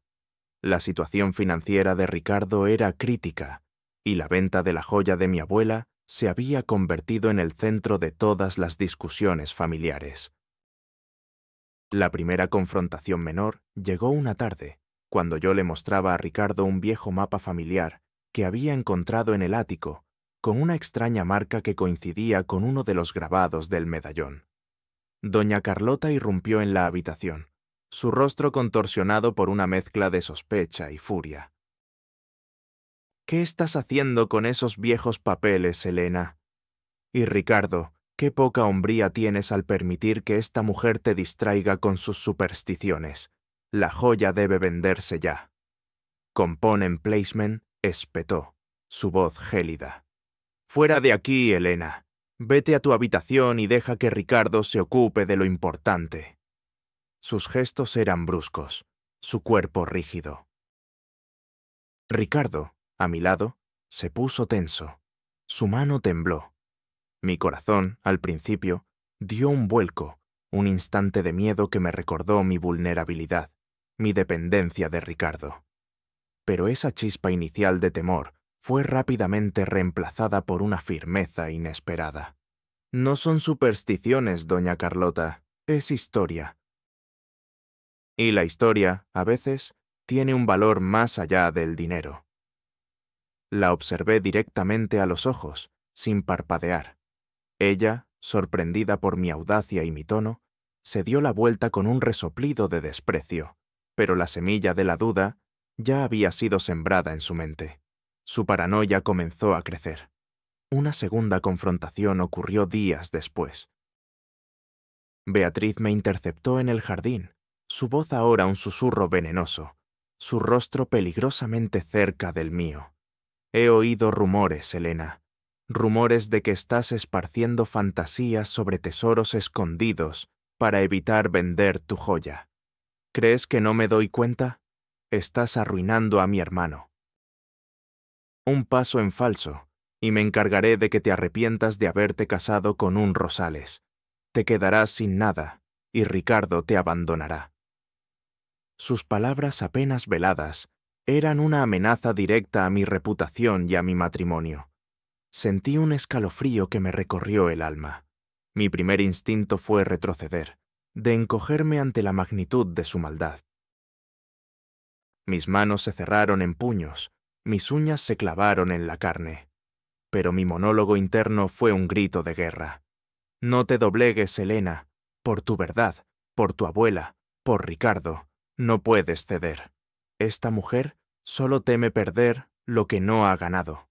La situación financiera de Ricardo era crítica, y la venta de la joya de mi abuela se había convertido en el centro de todas las discusiones familiares. La primera confrontación menor llegó una tarde, cuando yo le mostraba a Ricardo un viejo mapa familiar que había encontrado en el ático, con una extraña marca que coincidía con uno de los grabados del medallón. Doña Carlota irrumpió en la habitación, su rostro contorsionado por una mezcla de sospecha y furia. «¿Qué estás haciendo con esos viejos papeles, Elena? Y Ricardo, qué poca hombría tienes al permitir que esta mujer te distraiga con sus supersticiones. La joya debe venderse ya». Compón Emplacement espetó, su voz gélida. «Fuera de aquí, Elena. Vete a tu habitación y deja que Ricardo se ocupe de lo importante». Sus gestos eran bruscos, su cuerpo rígido. Ricardo, a mi lado, se puso tenso. Su mano tembló. Mi corazón, al principio, dio un vuelco, un instante de miedo que me recordó mi vulnerabilidad, mi dependencia de Ricardo. Pero esa chispa inicial de temor fue rápidamente reemplazada por una firmeza inesperada. «No son supersticiones, doña Carlota, es historia. Y la historia, a veces, tiene un valor más allá del dinero». La observé directamente a los ojos, sin parpadear. Ella, sorprendida por mi audacia y mi tono, se dio la vuelta con un resoplido de desprecio, pero la semilla de la duda ya había sido sembrada en su mente. Su paranoia comenzó a crecer. Una segunda confrontación ocurrió días después. Beatriz me interceptó en el jardín, su voz ahora un susurro venenoso, su rostro peligrosamente cerca del mío. He oído rumores, Helena, rumores de que estás esparciendo fantasías sobre tesoros escondidos para evitar vender tu joya. ¿Crees que no me doy cuenta? Estás arruinando a mi hermano. Un paso en falso, y me encargaré de que te arrepientas de haberte casado con un Rosales. Te quedarás sin nada, y Ricardo te abandonará. Sus palabras apenas veladas eran una amenaza directa a mi reputación y a mi matrimonio. Sentí un escalofrío que me recorrió el alma. Mi primer instinto fue retroceder, de encogerme ante la magnitud de su maldad. Mis manos se cerraron en puños, mis uñas se clavaron en la carne. Pero mi monólogo interno fue un grito de guerra. No te doblegues, Helena, por tu verdad, por tu abuela, por Ricardo, no puedes ceder. Esta mujer solo teme perder lo que no ha ganado.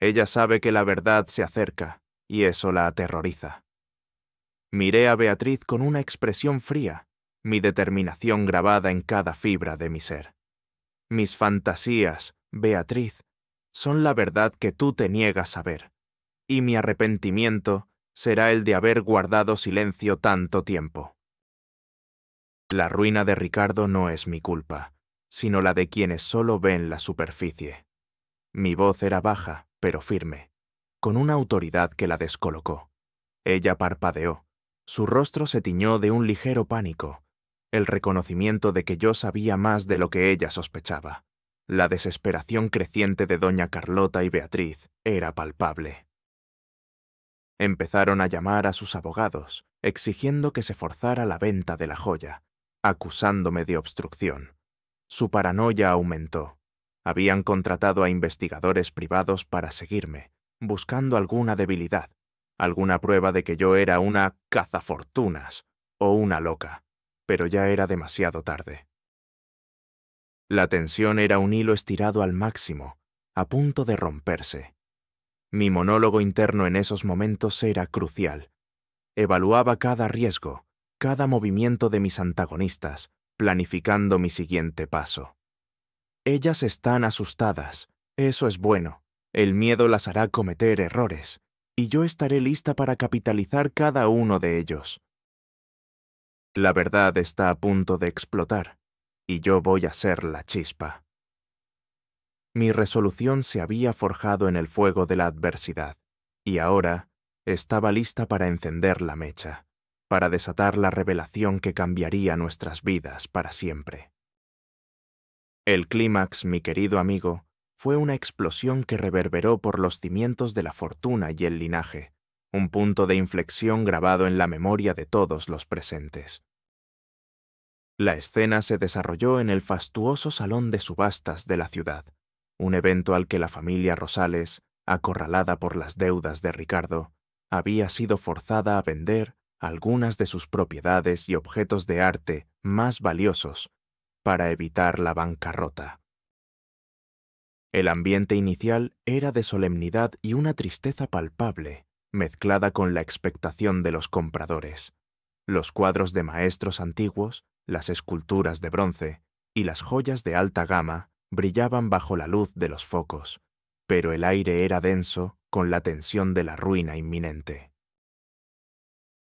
Ella sabe que la verdad se acerca, y eso la aterroriza. Miré a Beatriz con una expresión fría, mi determinación grabada en cada fibra de mi ser. Mis fantasías, Beatriz, son la verdad que tú te niegas a ver, y mi arrepentimiento será el de haber guardado silencio tanto tiempo. La ruina de Ricardo no es mi culpa, sino la de quienes solo ven la superficie. Mi voz era baja, pero firme, con una autoridad que la descolocó. Ella parpadeó, su rostro se tiñó de un ligero pánico, el reconocimiento de que yo sabía más de lo que ella sospechaba. La desesperación creciente de doña Carlota y Beatriz era palpable. Empezaron a llamar a sus abogados, exigiendo que se forzara la venta de la joya, acusándome de obstrucción. Su paranoia aumentó. Habían contratado a investigadores privados para seguirme, buscando alguna debilidad, alguna prueba de que yo era una cazafortunas o una loca, pero ya era demasiado tarde. La tensión era un hilo estirado al máximo, a punto de romperse. Mi monólogo interno en esos momentos era crucial. Evaluaba cada riesgo, cada movimiento de mis antagonistas, planificando mi siguiente paso. Ellas están asustadas, eso es bueno. El miedo las hará cometer errores, y yo estaré lista para capitalizar cada uno de ellos. La verdad está a punto de explotar, y yo voy a ser la chispa. Mi resolución se había forjado en el fuego de la adversidad, y ahora estaba lista para encender la mecha, para desatar la revelación que cambiaría nuestras vidas para siempre. El clímax, mi querido amigo, fue una explosión que reverberó por los cimientos de la fortuna y el linaje, un punto de inflexión grabado en la memoria de todos los presentes. La escena se desarrolló en el fastuoso salón de subastas de la ciudad, un evento al que la familia Rosales, acorralada por las deudas de Ricardo, había sido forzada a vender algunas de sus propiedades y objetos de arte más valiosos para evitar la bancarrota. El ambiente inicial era de solemnidad y una tristeza palpable, mezclada con la expectación de los compradores. Los cuadros de maestros antiguos, las esculturas de bronce y las joyas de alta gama brillaban bajo la luz de los focos, pero el aire era denso con la tensión de la ruina inminente.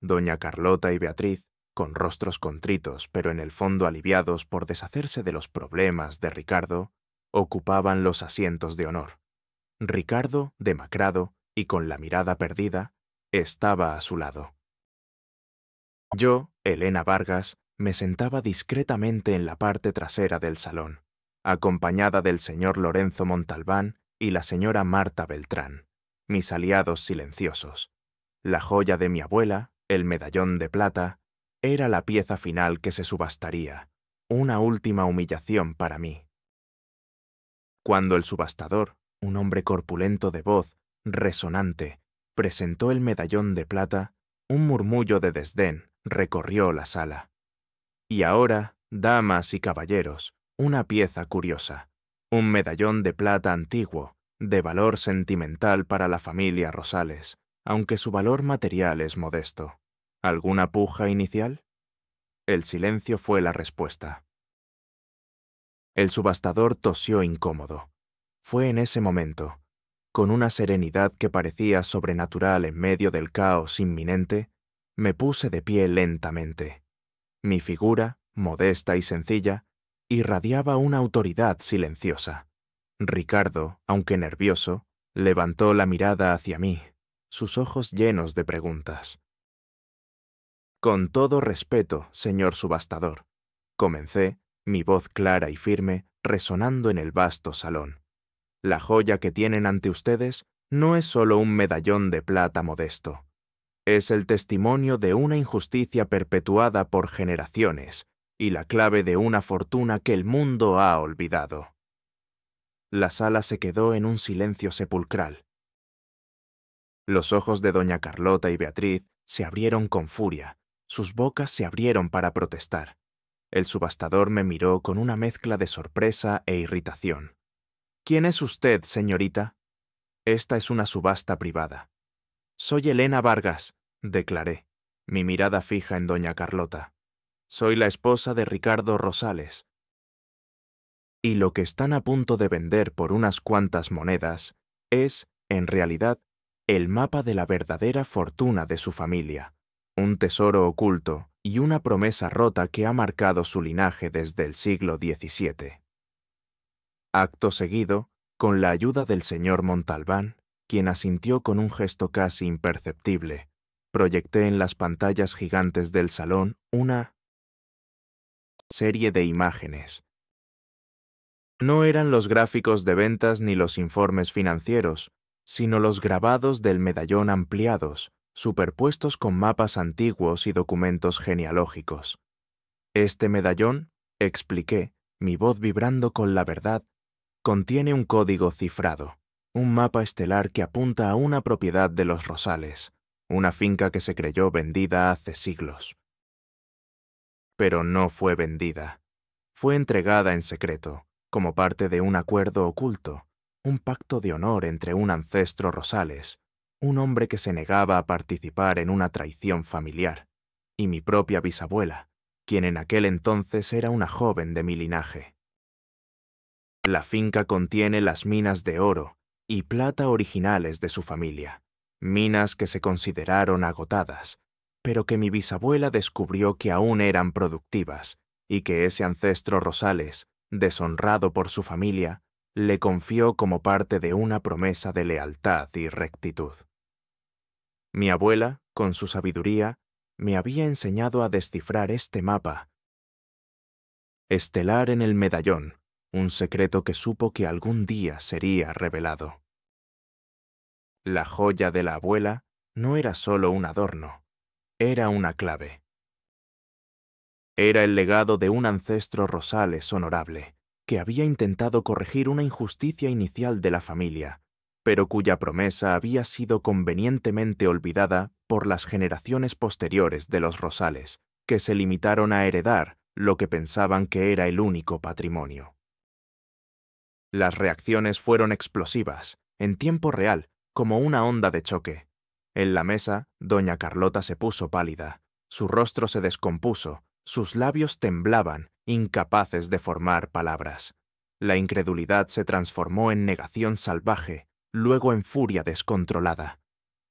Doña Carlota y Beatriz, con rostros contritos pero en el fondo aliviados por deshacerse de los problemas de Ricardo, ocupaban los asientos de honor. Ricardo, demacrado y con la mirada perdida, estaba a su lado. Yo, Helena Vargas, me sentaba discretamente en la parte trasera del salón, acompañada del señor Lorenzo Montalbán y la señora Marta Beltrán, mis aliados silenciosos. La joya de mi abuela, el medallón de plata, era la pieza final que se subastaría, una última humillación para mí. Cuando el subastador, un hombre corpulento de voz, resonante, presentó el medallón de plata, un murmullo de desdén recorrió la sala. Y ahora, damas y caballeros, una pieza curiosa, un medallón de plata antiguo, de valor sentimental para la familia Rosales, aunque su valor material es modesto. ¿Alguna puja inicial? El silencio fue la respuesta. El subastador tosió incómodo. Fue en ese momento, con una serenidad que parecía sobrenatural en medio del caos inminente, me puse de pie lentamente. Mi figura, modesta y sencilla, irradiaba una autoridad silenciosa. Ricardo, aunque nervioso, levantó la mirada hacia mí, sus ojos llenos de preguntas. Con todo respeto, señor subastador, comencé, mi voz clara y firme resonando en el vasto salón. La joya que tienen ante ustedes no es solo un medallón de plata modesto. Es el testimonio de una injusticia perpetuada por generaciones y la clave de una fortuna que el mundo ha olvidado. La sala se quedó en un silencio sepulcral. Los ojos de doña Carlota y Beatriz se abrieron con furia, sus bocas se abrieron para protestar. El subastador me miró con una mezcla de sorpresa e irritación. ¿Quién es usted, señorita? Esta es una subasta privada. Soy Elena Vargas, declaré, mi mirada fija en doña Carlota. Soy la esposa de Ricardo Rosales. Y lo que están a punto de vender por unas cuantas monedas es, en realidad, el mapa de la verdadera fortuna de su familia, un tesoro oculto y una promesa rota que ha marcado su linaje desde el siglo XVII. Acto seguido, con la ayuda del señor Montalbán, quien asintió con un gesto casi imperceptible, proyecté en las pantallas gigantes del salón una serie de imágenes. No eran los gráficos de ventas ni los informes financieros, sino los grabados del medallón ampliados, superpuestos con mapas antiguos y documentos genealógicos. Este medallón, expliqué, mi voz vibrando con la verdad, contiene un código cifrado, un mapa estelar que apunta a una propiedad de los Rosales, una finca que se creyó vendida hace siglos. Pero no fue vendida. Fue entregada en secreto, como parte de un acuerdo oculto, un pacto de honor entre un ancestro Rosales, un hombre que se negaba a participar en una traición familiar, y mi propia bisabuela, quien en aquel entonces era una joven de mi linaje. La finca contiene las minas de oro y plata originales de su familia, minas que se consideraron agotadas, pero que mi bisabuela descubrió que aún eran productivas y que ese ancestro Rosales, deshonrado por su familia, le confió como parte de una promesa de lealtad y rectitud. Mi abuela, con su sabiduría, me había enseñado a descifrar este mapa estelar en el medallón, un secreto que supo que algún día sería revelado. La joya de la abuela no era solo un adorno, era una clave. Era el legado de un ancestro Rosales honorable, que había intentado corregir una injusticia inicial de la familia, pero cuya promesa había sido convenientemente olvidada por las generaciones posteriores de los Rosales, que se limitaron a heredar lo que pensaban que era el único patrimonio. Las reacciones fueron explosivas, en tiempo real, como una onda de choque. En la mesa, doña Carlota se puso pálida, su rostro se descompuso, sus labios temblaban, incapaces de formar palabras. La incredulidad se transformó en negación salvaje, luego en furia descontrolada.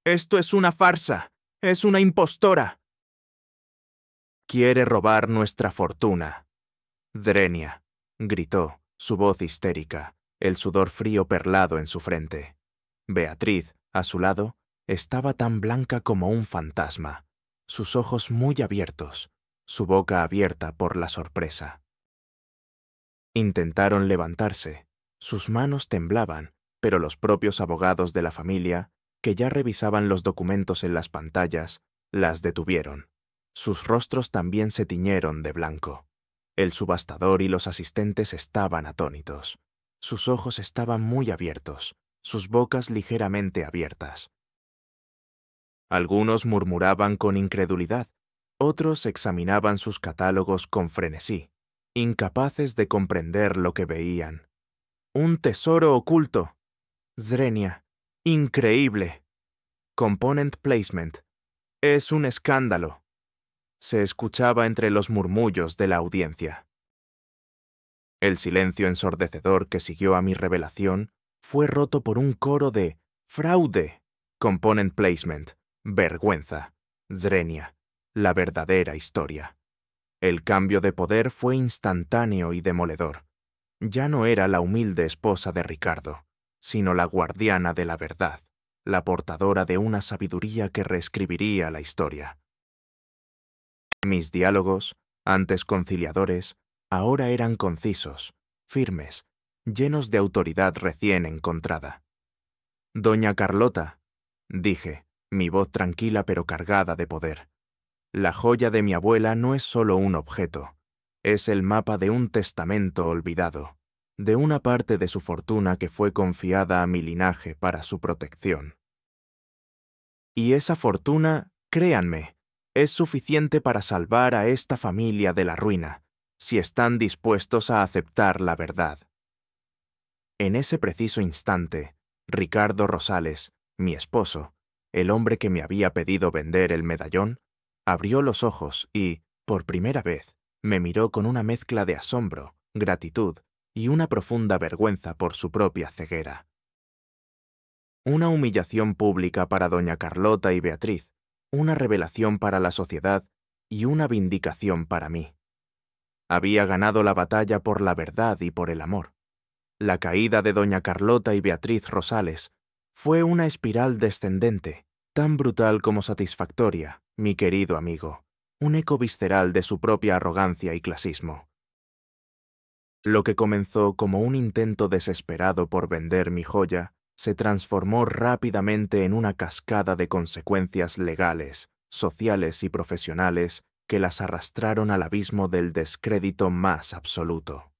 «¡Esto es una farsa! ¡Es una impostora!» «Quiere robar nuestra fortuna», Drenia, gritó, su voz histérica, el sudor frío perlado en su frente. Beatriz, a su lado, estaba tan blanca como un fantasma, sus ojos muy abiertos, su boca abierta por la sorpresa. Intentaron levantarse, sus manos temblaban, pero los propios abogados de la familia, que ya revisaban los documentos en las pantallas, las detuvieron. Sus rostros también se tiñeron de blanco. El subastador y los asistentes estaban atónitos. Sus ojos estaban muy abiertos, sus bocas ligeramente abiertas. Algunos murmuraban con incredulidad, otros examinaban sus catálogos con frenesí, incapaces de comprender lo que veían. ¡Un tesoro oculto! Zrenia. ¡Increíble! Component placement. Es un escándalo. Se escuchaba entre los murmullos de la audiencia. El silencio ensordecedor que siguió a mi revelación fue roto por un coro de «fraude», «component placement», «vergüenza», «zrenia», la verdadera historia. El cambio de poder fue instantáneo y demoledor. Ya no era la humilde esposa de Ricardo, sino la guardiana de la verdad, la portadora de una sabiduría que reescribiría la historia. Mis diálogos, antes conciliadores, ahora eran concisos, firmes, llenos de autoridad recién encontrada. «Doña Carlota», dije, mi voz tranquila pero cargada de poder, «la joya de mi abuela no es solo un objeto, es el mapa de un testamento olvidado, de una parte de su fortuna que fue confiada a mi linaje para su protección. Y esa fortuna, créanme, es suficiente para salvar a esta familia de la ruina, si están dispuestos a aceptar la verdad». En ese preciso instante, Ricardo Rosales, mi esposo, el hombre que me había pedido vender el medallón, abrió los ojos y, por primera vez, me miró con una mezcla de asombro, gratitud y una profunda vergüenza por su propia ceguera. Una humillación pública para doña Carlota y Beatriz, una revelación para la sociedad y una vindicación para mí. Había ganado la batalla por la verdad y por el amor. La caída de doña Carlota y Beatriz Rosales fue una espiral descendente, tan brutal como satisfactoria, mi querido amigo, un eco visceral de su propia arrogancia y clasismo. Lo que comenzó como un intento desesperado por vender mi joya se transformó rápidamente en una cascada de consecuencias legales, sociales y profesionales que las arrastraron al abismo del descrédito más absoluto.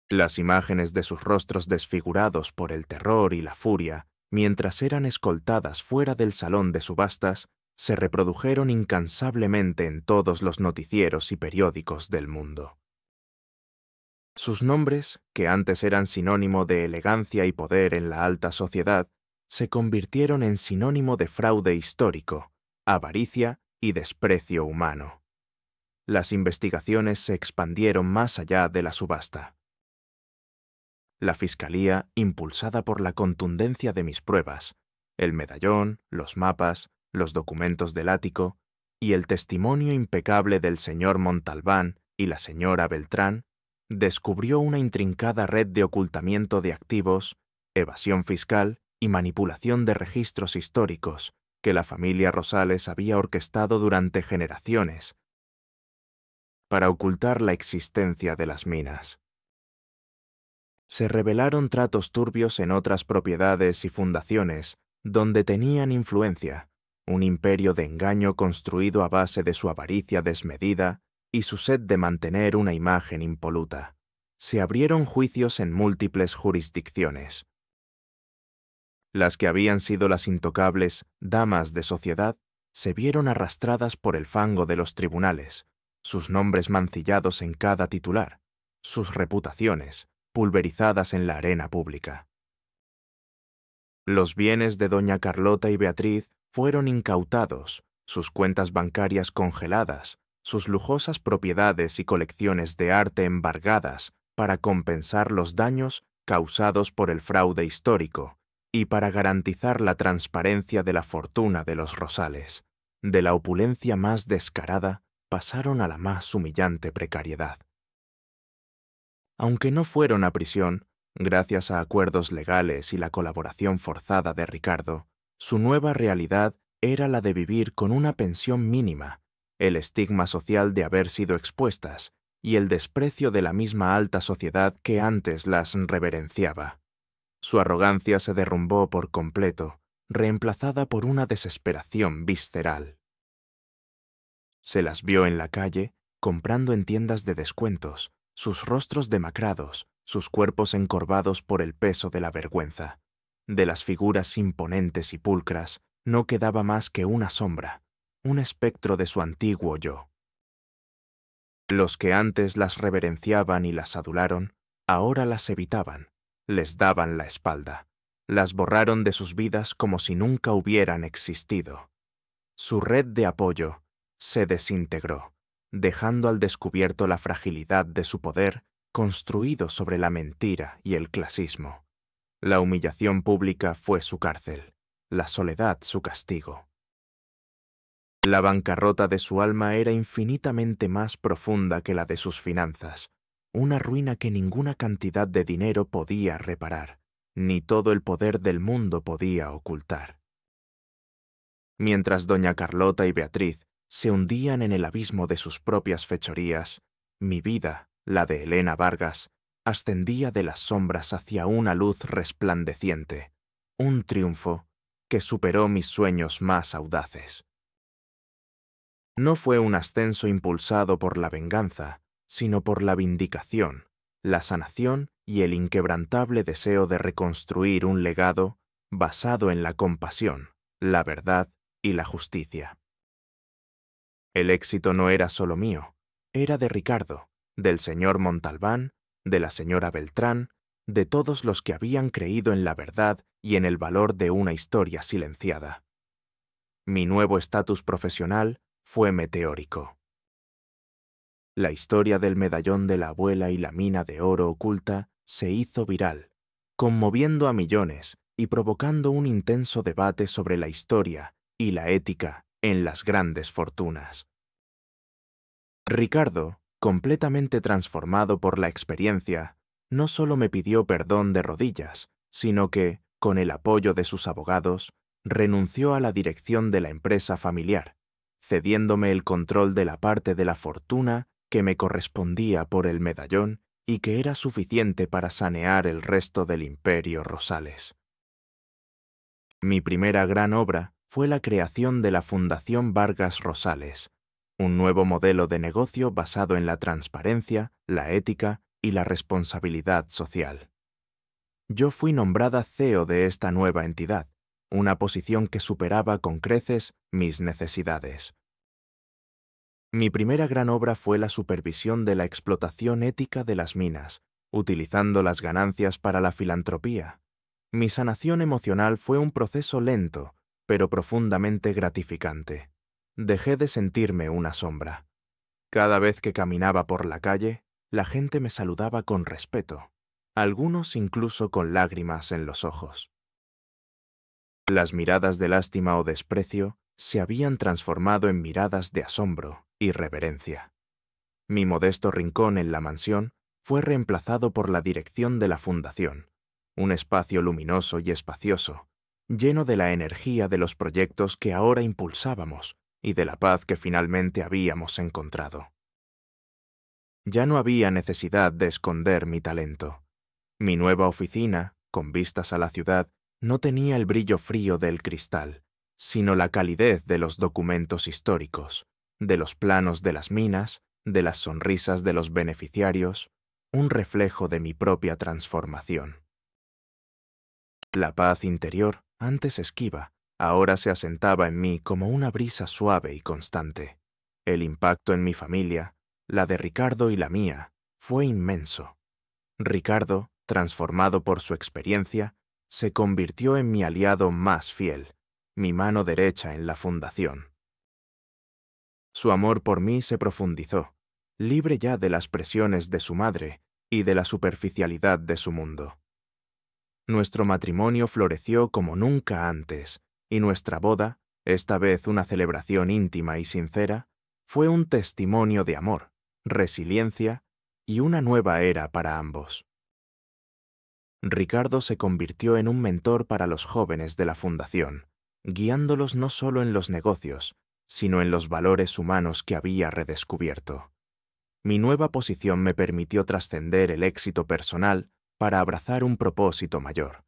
Las imágenes de sus rostros desfigurados por el terror y la furia, mientras eran escoltadas fuera del salón de subastas, se reprodujeron incansablemente en todos los noticieros y periódicos del mundo. Sus nombres, que antes eran sinónimo de elegancia y poder en la alta sociedad, se convirtieron en sinónimo de fraude histórico, avaricia y desprecio humano. Las investigaciones se expandieron más allá de la subasta. La Fiscalía, impulsada por la contundencia de mis pruebas, el medallón, los mapas, los documentos del ático y el testimonio impecable del señor Montalbán y la señora Beltrán, descubrió una intrincada red de ocultamiento de activos, evasión fiscal y manipulación de registros históricos que la familia Rosales había orquestado durante generaciones para ocultar la existencia de las minas. Se revelaron tratos turbios en otras propiedades y fundaciones donde tenían influencia, un imperio de engaño construido a base de su avaricia desmedida y su sed de mantener una imagen impoluta. Se abrieron juicios en múltiples jurisdicciones. Las que habían sido las intocables damas de sociedad se vieron arrastradas por el fango de los tribunales, sus nombres mancillados en cada titular, sus reputaciones pulverizadas en la arena pública. Los bienes de doña Carlota y Beatriz fueron incautados, sus cuentas bancarias congeladas, sus lujosas propiedades y colecciones de arte embargadas para compensar los daños causados por el fraude histórico y para garantizar la transparencia de la fortuna de los Rosales. De la opulencia más descarada pasaron a la más humillante precariedad. Aunque no fueron a prisión, gracias a acuerdos legales y la colaboración forzada de Ricardo, su nueva realidad era la de vivir con una pensión mínima, el estigma social de haber sido expuestas y el desprecio de la misma alta sociedad que antes las reverenciaba. Su arrogancia se derrumbó por completo, reemplazada por una desesperación visceral. Se las vio en la calle, comprando en tiendas de descuentos, sus rostros demacrados, sus cuerpos encorvados por el peso de la vergüenza. De las figuras imponentes y pulcras no quedaba más que una sombra, un espectro de su antiguo yo. Los que antes las reverenciaban y las adularon, ahora las evitaban, les daban la espalda, las borraron de sus vidas como si nunca hubieran existido. Su red de apoyo se desintegró, dejando al descubierto la fragilidad de su poder construido sobre la mentira y el clasismo. La humillación pública fue su cárcel, la soledad su castigo. La bancarrota de su alma era infinitamente más profunda que la de sus finanzas, una ruina que ninguna cantidad de dinero podía reparar, ni todo el poder del mundo podía ocultar. Mientras doña Carlota y Beatriz se hundían en el abismo de sus propias fechorías, mi vida, la de Elena Vargas, ascendía de las sombras hacia una luz resplandeciente, un triunfo que superó mis sueños más audaces. No fue un ascenso impulsado por la venganza, sino por la vindicación, la sanación y el inquebrantable deseo de reconstruir un legado basado en la compasión, la verdad y la justicia. El éxito no era solo mío, era de Ricardo, del señor Montalbán, de la señora Beltrán, de todos los que habían creído en la verdad y en el valor de una historia silenciada. Mi nuevo estatus profesional fue meteórico. La historia del medallón de la abuela y la mina de oro oculta se hizo viral, conmoviendo a millones y provocando un intenso debate sobre la historia y la ética en las grandes fortunas. Ricardo, completamente transformado por la experiencia, no solo me pidió perdón de rodillas, sino que, con el apoyo de sus abogados, renunció a la dirección de la empresa familiar, cediéndome el control de la parte de la fortuna que me correspondía por el medallón y que era suficiente para sanear el resto del imperio Rosales. Mi primera gran obra fue la creación de la Fundación Vargas Rosales, un nuevo modelo de negocio basado en la transparencia, la ética y la responsabilidad social. Yo fui nombrada CEO de esta nueva entidad, una posición que superaba con creces mis necesidades. Mi primera gran obra fue la supervisión de la explotación ética de las minas, utilizando las ganancias para la filantropía. Mi sanación emocional fue un proceso lento, pero profundamente gratificante. Dejé de sentirme una sombra. Cada vez que caminaba por la calle, la gente me saludaba con respeto, algunos incluso con lágrimas en los ojos. Las miradas de lástima o desprecio se habían transformado en miradas de asombro y reverencia. Mi modesto rincón en la mansión fue reemplazado por la dirección de la fundación, un espacio luminoso y espacioso, lleno de la energía de los proyectos que ahora impulsábamos y de la paz que finalmente habíamos encontrado. Ya no había necesidad de esconder mi talento. Mi nueva oficina, con vistas a la ciudad, no tenía el brillo frío del cristal, sino la calidez de los documentos históricos, de los planos de las minas, de las sonrisas de los beneficiarios, un reflejo de mi propia transformación. La paz interior, antes esquiva, ahora se asentaba en mí como una brisa suave y constante. El impacto en mi familia, la de Ricardo y la mía, fue inmenso. Ricardo, transformado por su experiencia, se convirtió en mi aliado más fiel, mi mano derecha en la fundación. Su amor por mí se profundizó, libre ya de las presiones de su madre y de la superficialidad de su mundo. Nuestro matrimonio floreció como nunca antes, y nuestra boda, esta vez una celebración íntima y sincera, fue un testimonio de amor, resiliencia y una nueva era para ambos. Ricardo se convirtió en un mentor para los jóvenes de la fundación, guiándolos no solo en los negocios, sino en los valores humanos que había redescubierto. Mi nueva posición me permitió trascender el éxito personal para abrazar un propósito mayor,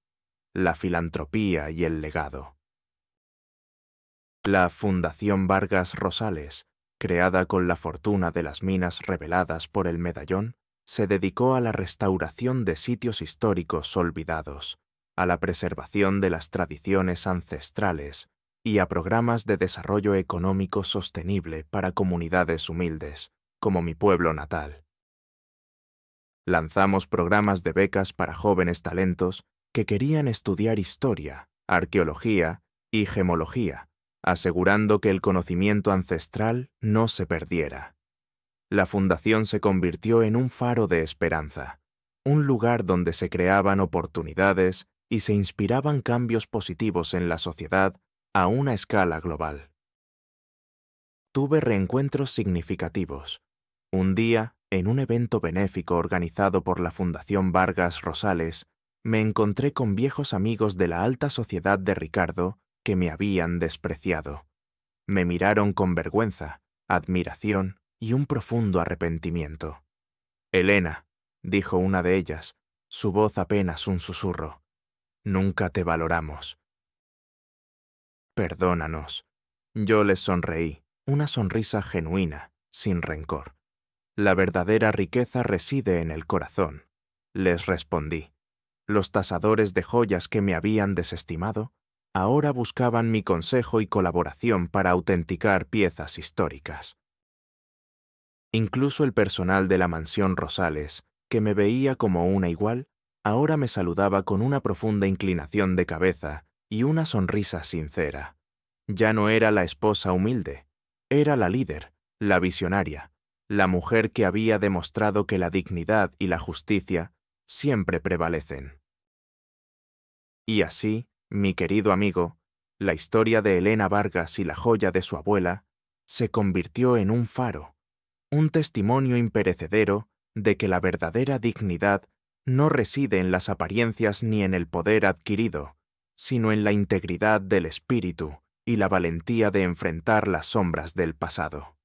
la filantropía y el legado. La Fundación Vargas Rosales, creada con la fortuna de las minas reveladas por el medallón, se dedicó a la restauración de sitios históricos olvidados, a la preservación de las tradiciones ancestrales y a programas de desarrollo económico sostenible para comunidades humildes, como mi pueblo natal. Lanzamos programas de becas para jóvenes talentos que querían estudiar historia, arqueología y gemología, asegurando que el conocimiento ancestral no se perdiera. La fundación se convirtió en un faro de esperanza, un lugar donde se creaban oportunidades y se inspiraban cambios positivos en la sociedad a una escala global. Tuve reencuentros significativos. Un día, en un evento benéfico organizado por la Fundación Vargas Rosales, me encontré con viejos amigos de la alta sociedad de Ricardo que me habían despreciado. Me miraron con vergüenza, admiración y un profundo arrepentimiento. «Elena», dijo una de ellas, su voz apenas un susurro, «nunca te valoramos. Perdónanos». Yo les sonreí, una sonrisa genuina, sin rencor. «La verdadera riqueza reside en el corazón», les respondí. Los tasadores de joyas que me habían desestimado ahora buscaban mi consejo y colaboración para autenticar piezas históricas. Incluso el personal de la mansión Rosales, que me veía como una igual, ahora me saludaba con una profunda inclinación de cabeza y una sonrisa sincera. Ya no era la esposa humilde, era la líder, la visionaria, la mujer que había demostrado que la dignidad y la justicia siempre prevalecen. Y así, mi querido amigo, la historia de Elena Vargas y la joya de su abuela se convirtió en un faro, un testimonio imperecedero de que la verdadera dignidad no reside en las apariencias ni en el poder adquirido, sino en la integridad del espíritu y la valentía de enfrentar las sombras del pasado.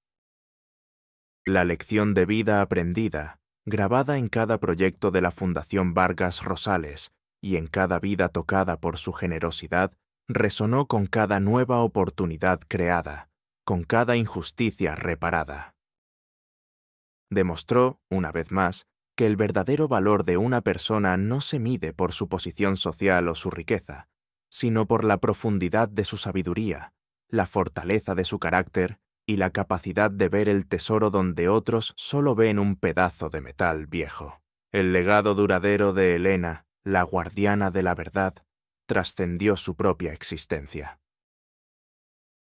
La lección de vida aprendida, grabada en cada proyecto de la Fundación Vargas Rosales y en cada vida tocada por su generosidad, resonó con cada nueva oportunidad creada, con cada injusticia reparada. Demostró, una vez más, que el verdadero valor de una persona no se mide por su posición social o su riqueza, sino por la profundidad de su sabiduría, la fortaleza de su carácter y la capacidad de ver el tesoro donde otros solo ven un pedazo de metal viejo. El legado duradero de Elena, la guardiana de la verdad, trascendió su propia existencia.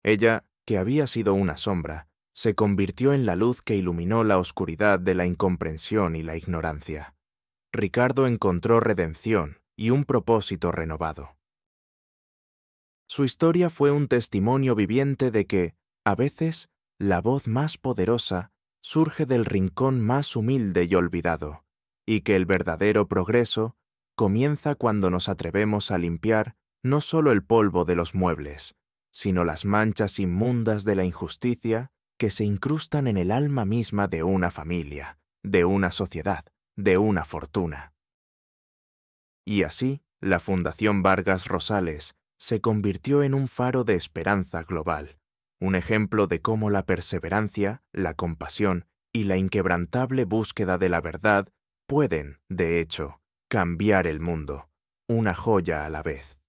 Ella, que había sido una sombra, se convirtió en la luz que iluminó la oscuridad de la incomprensión y la ignorancia. Ricardo encontró redención y un propósito renovado. Su historia fue un testimonio viviente de que, a veces, la voz más poderosa surge del rincón más humilde y olvidado, y que el verdadero progreso comienza cuando nos atrevemos a limpiar no solo el polvo de los muebles, sino las manchas inmundas de la injusticia que se incrustan en el alma misma de una familia, de una sociedad, de una fortuna. Y así, la Fundación Vargas Rosales se convirtió en un faro de esperanza global, un ejemplo de cómo la perseverancia, la compasión y la inquebrantable búsqueda de la verdad pueden, de hecho, cambiar el mundo, una joya a la vez.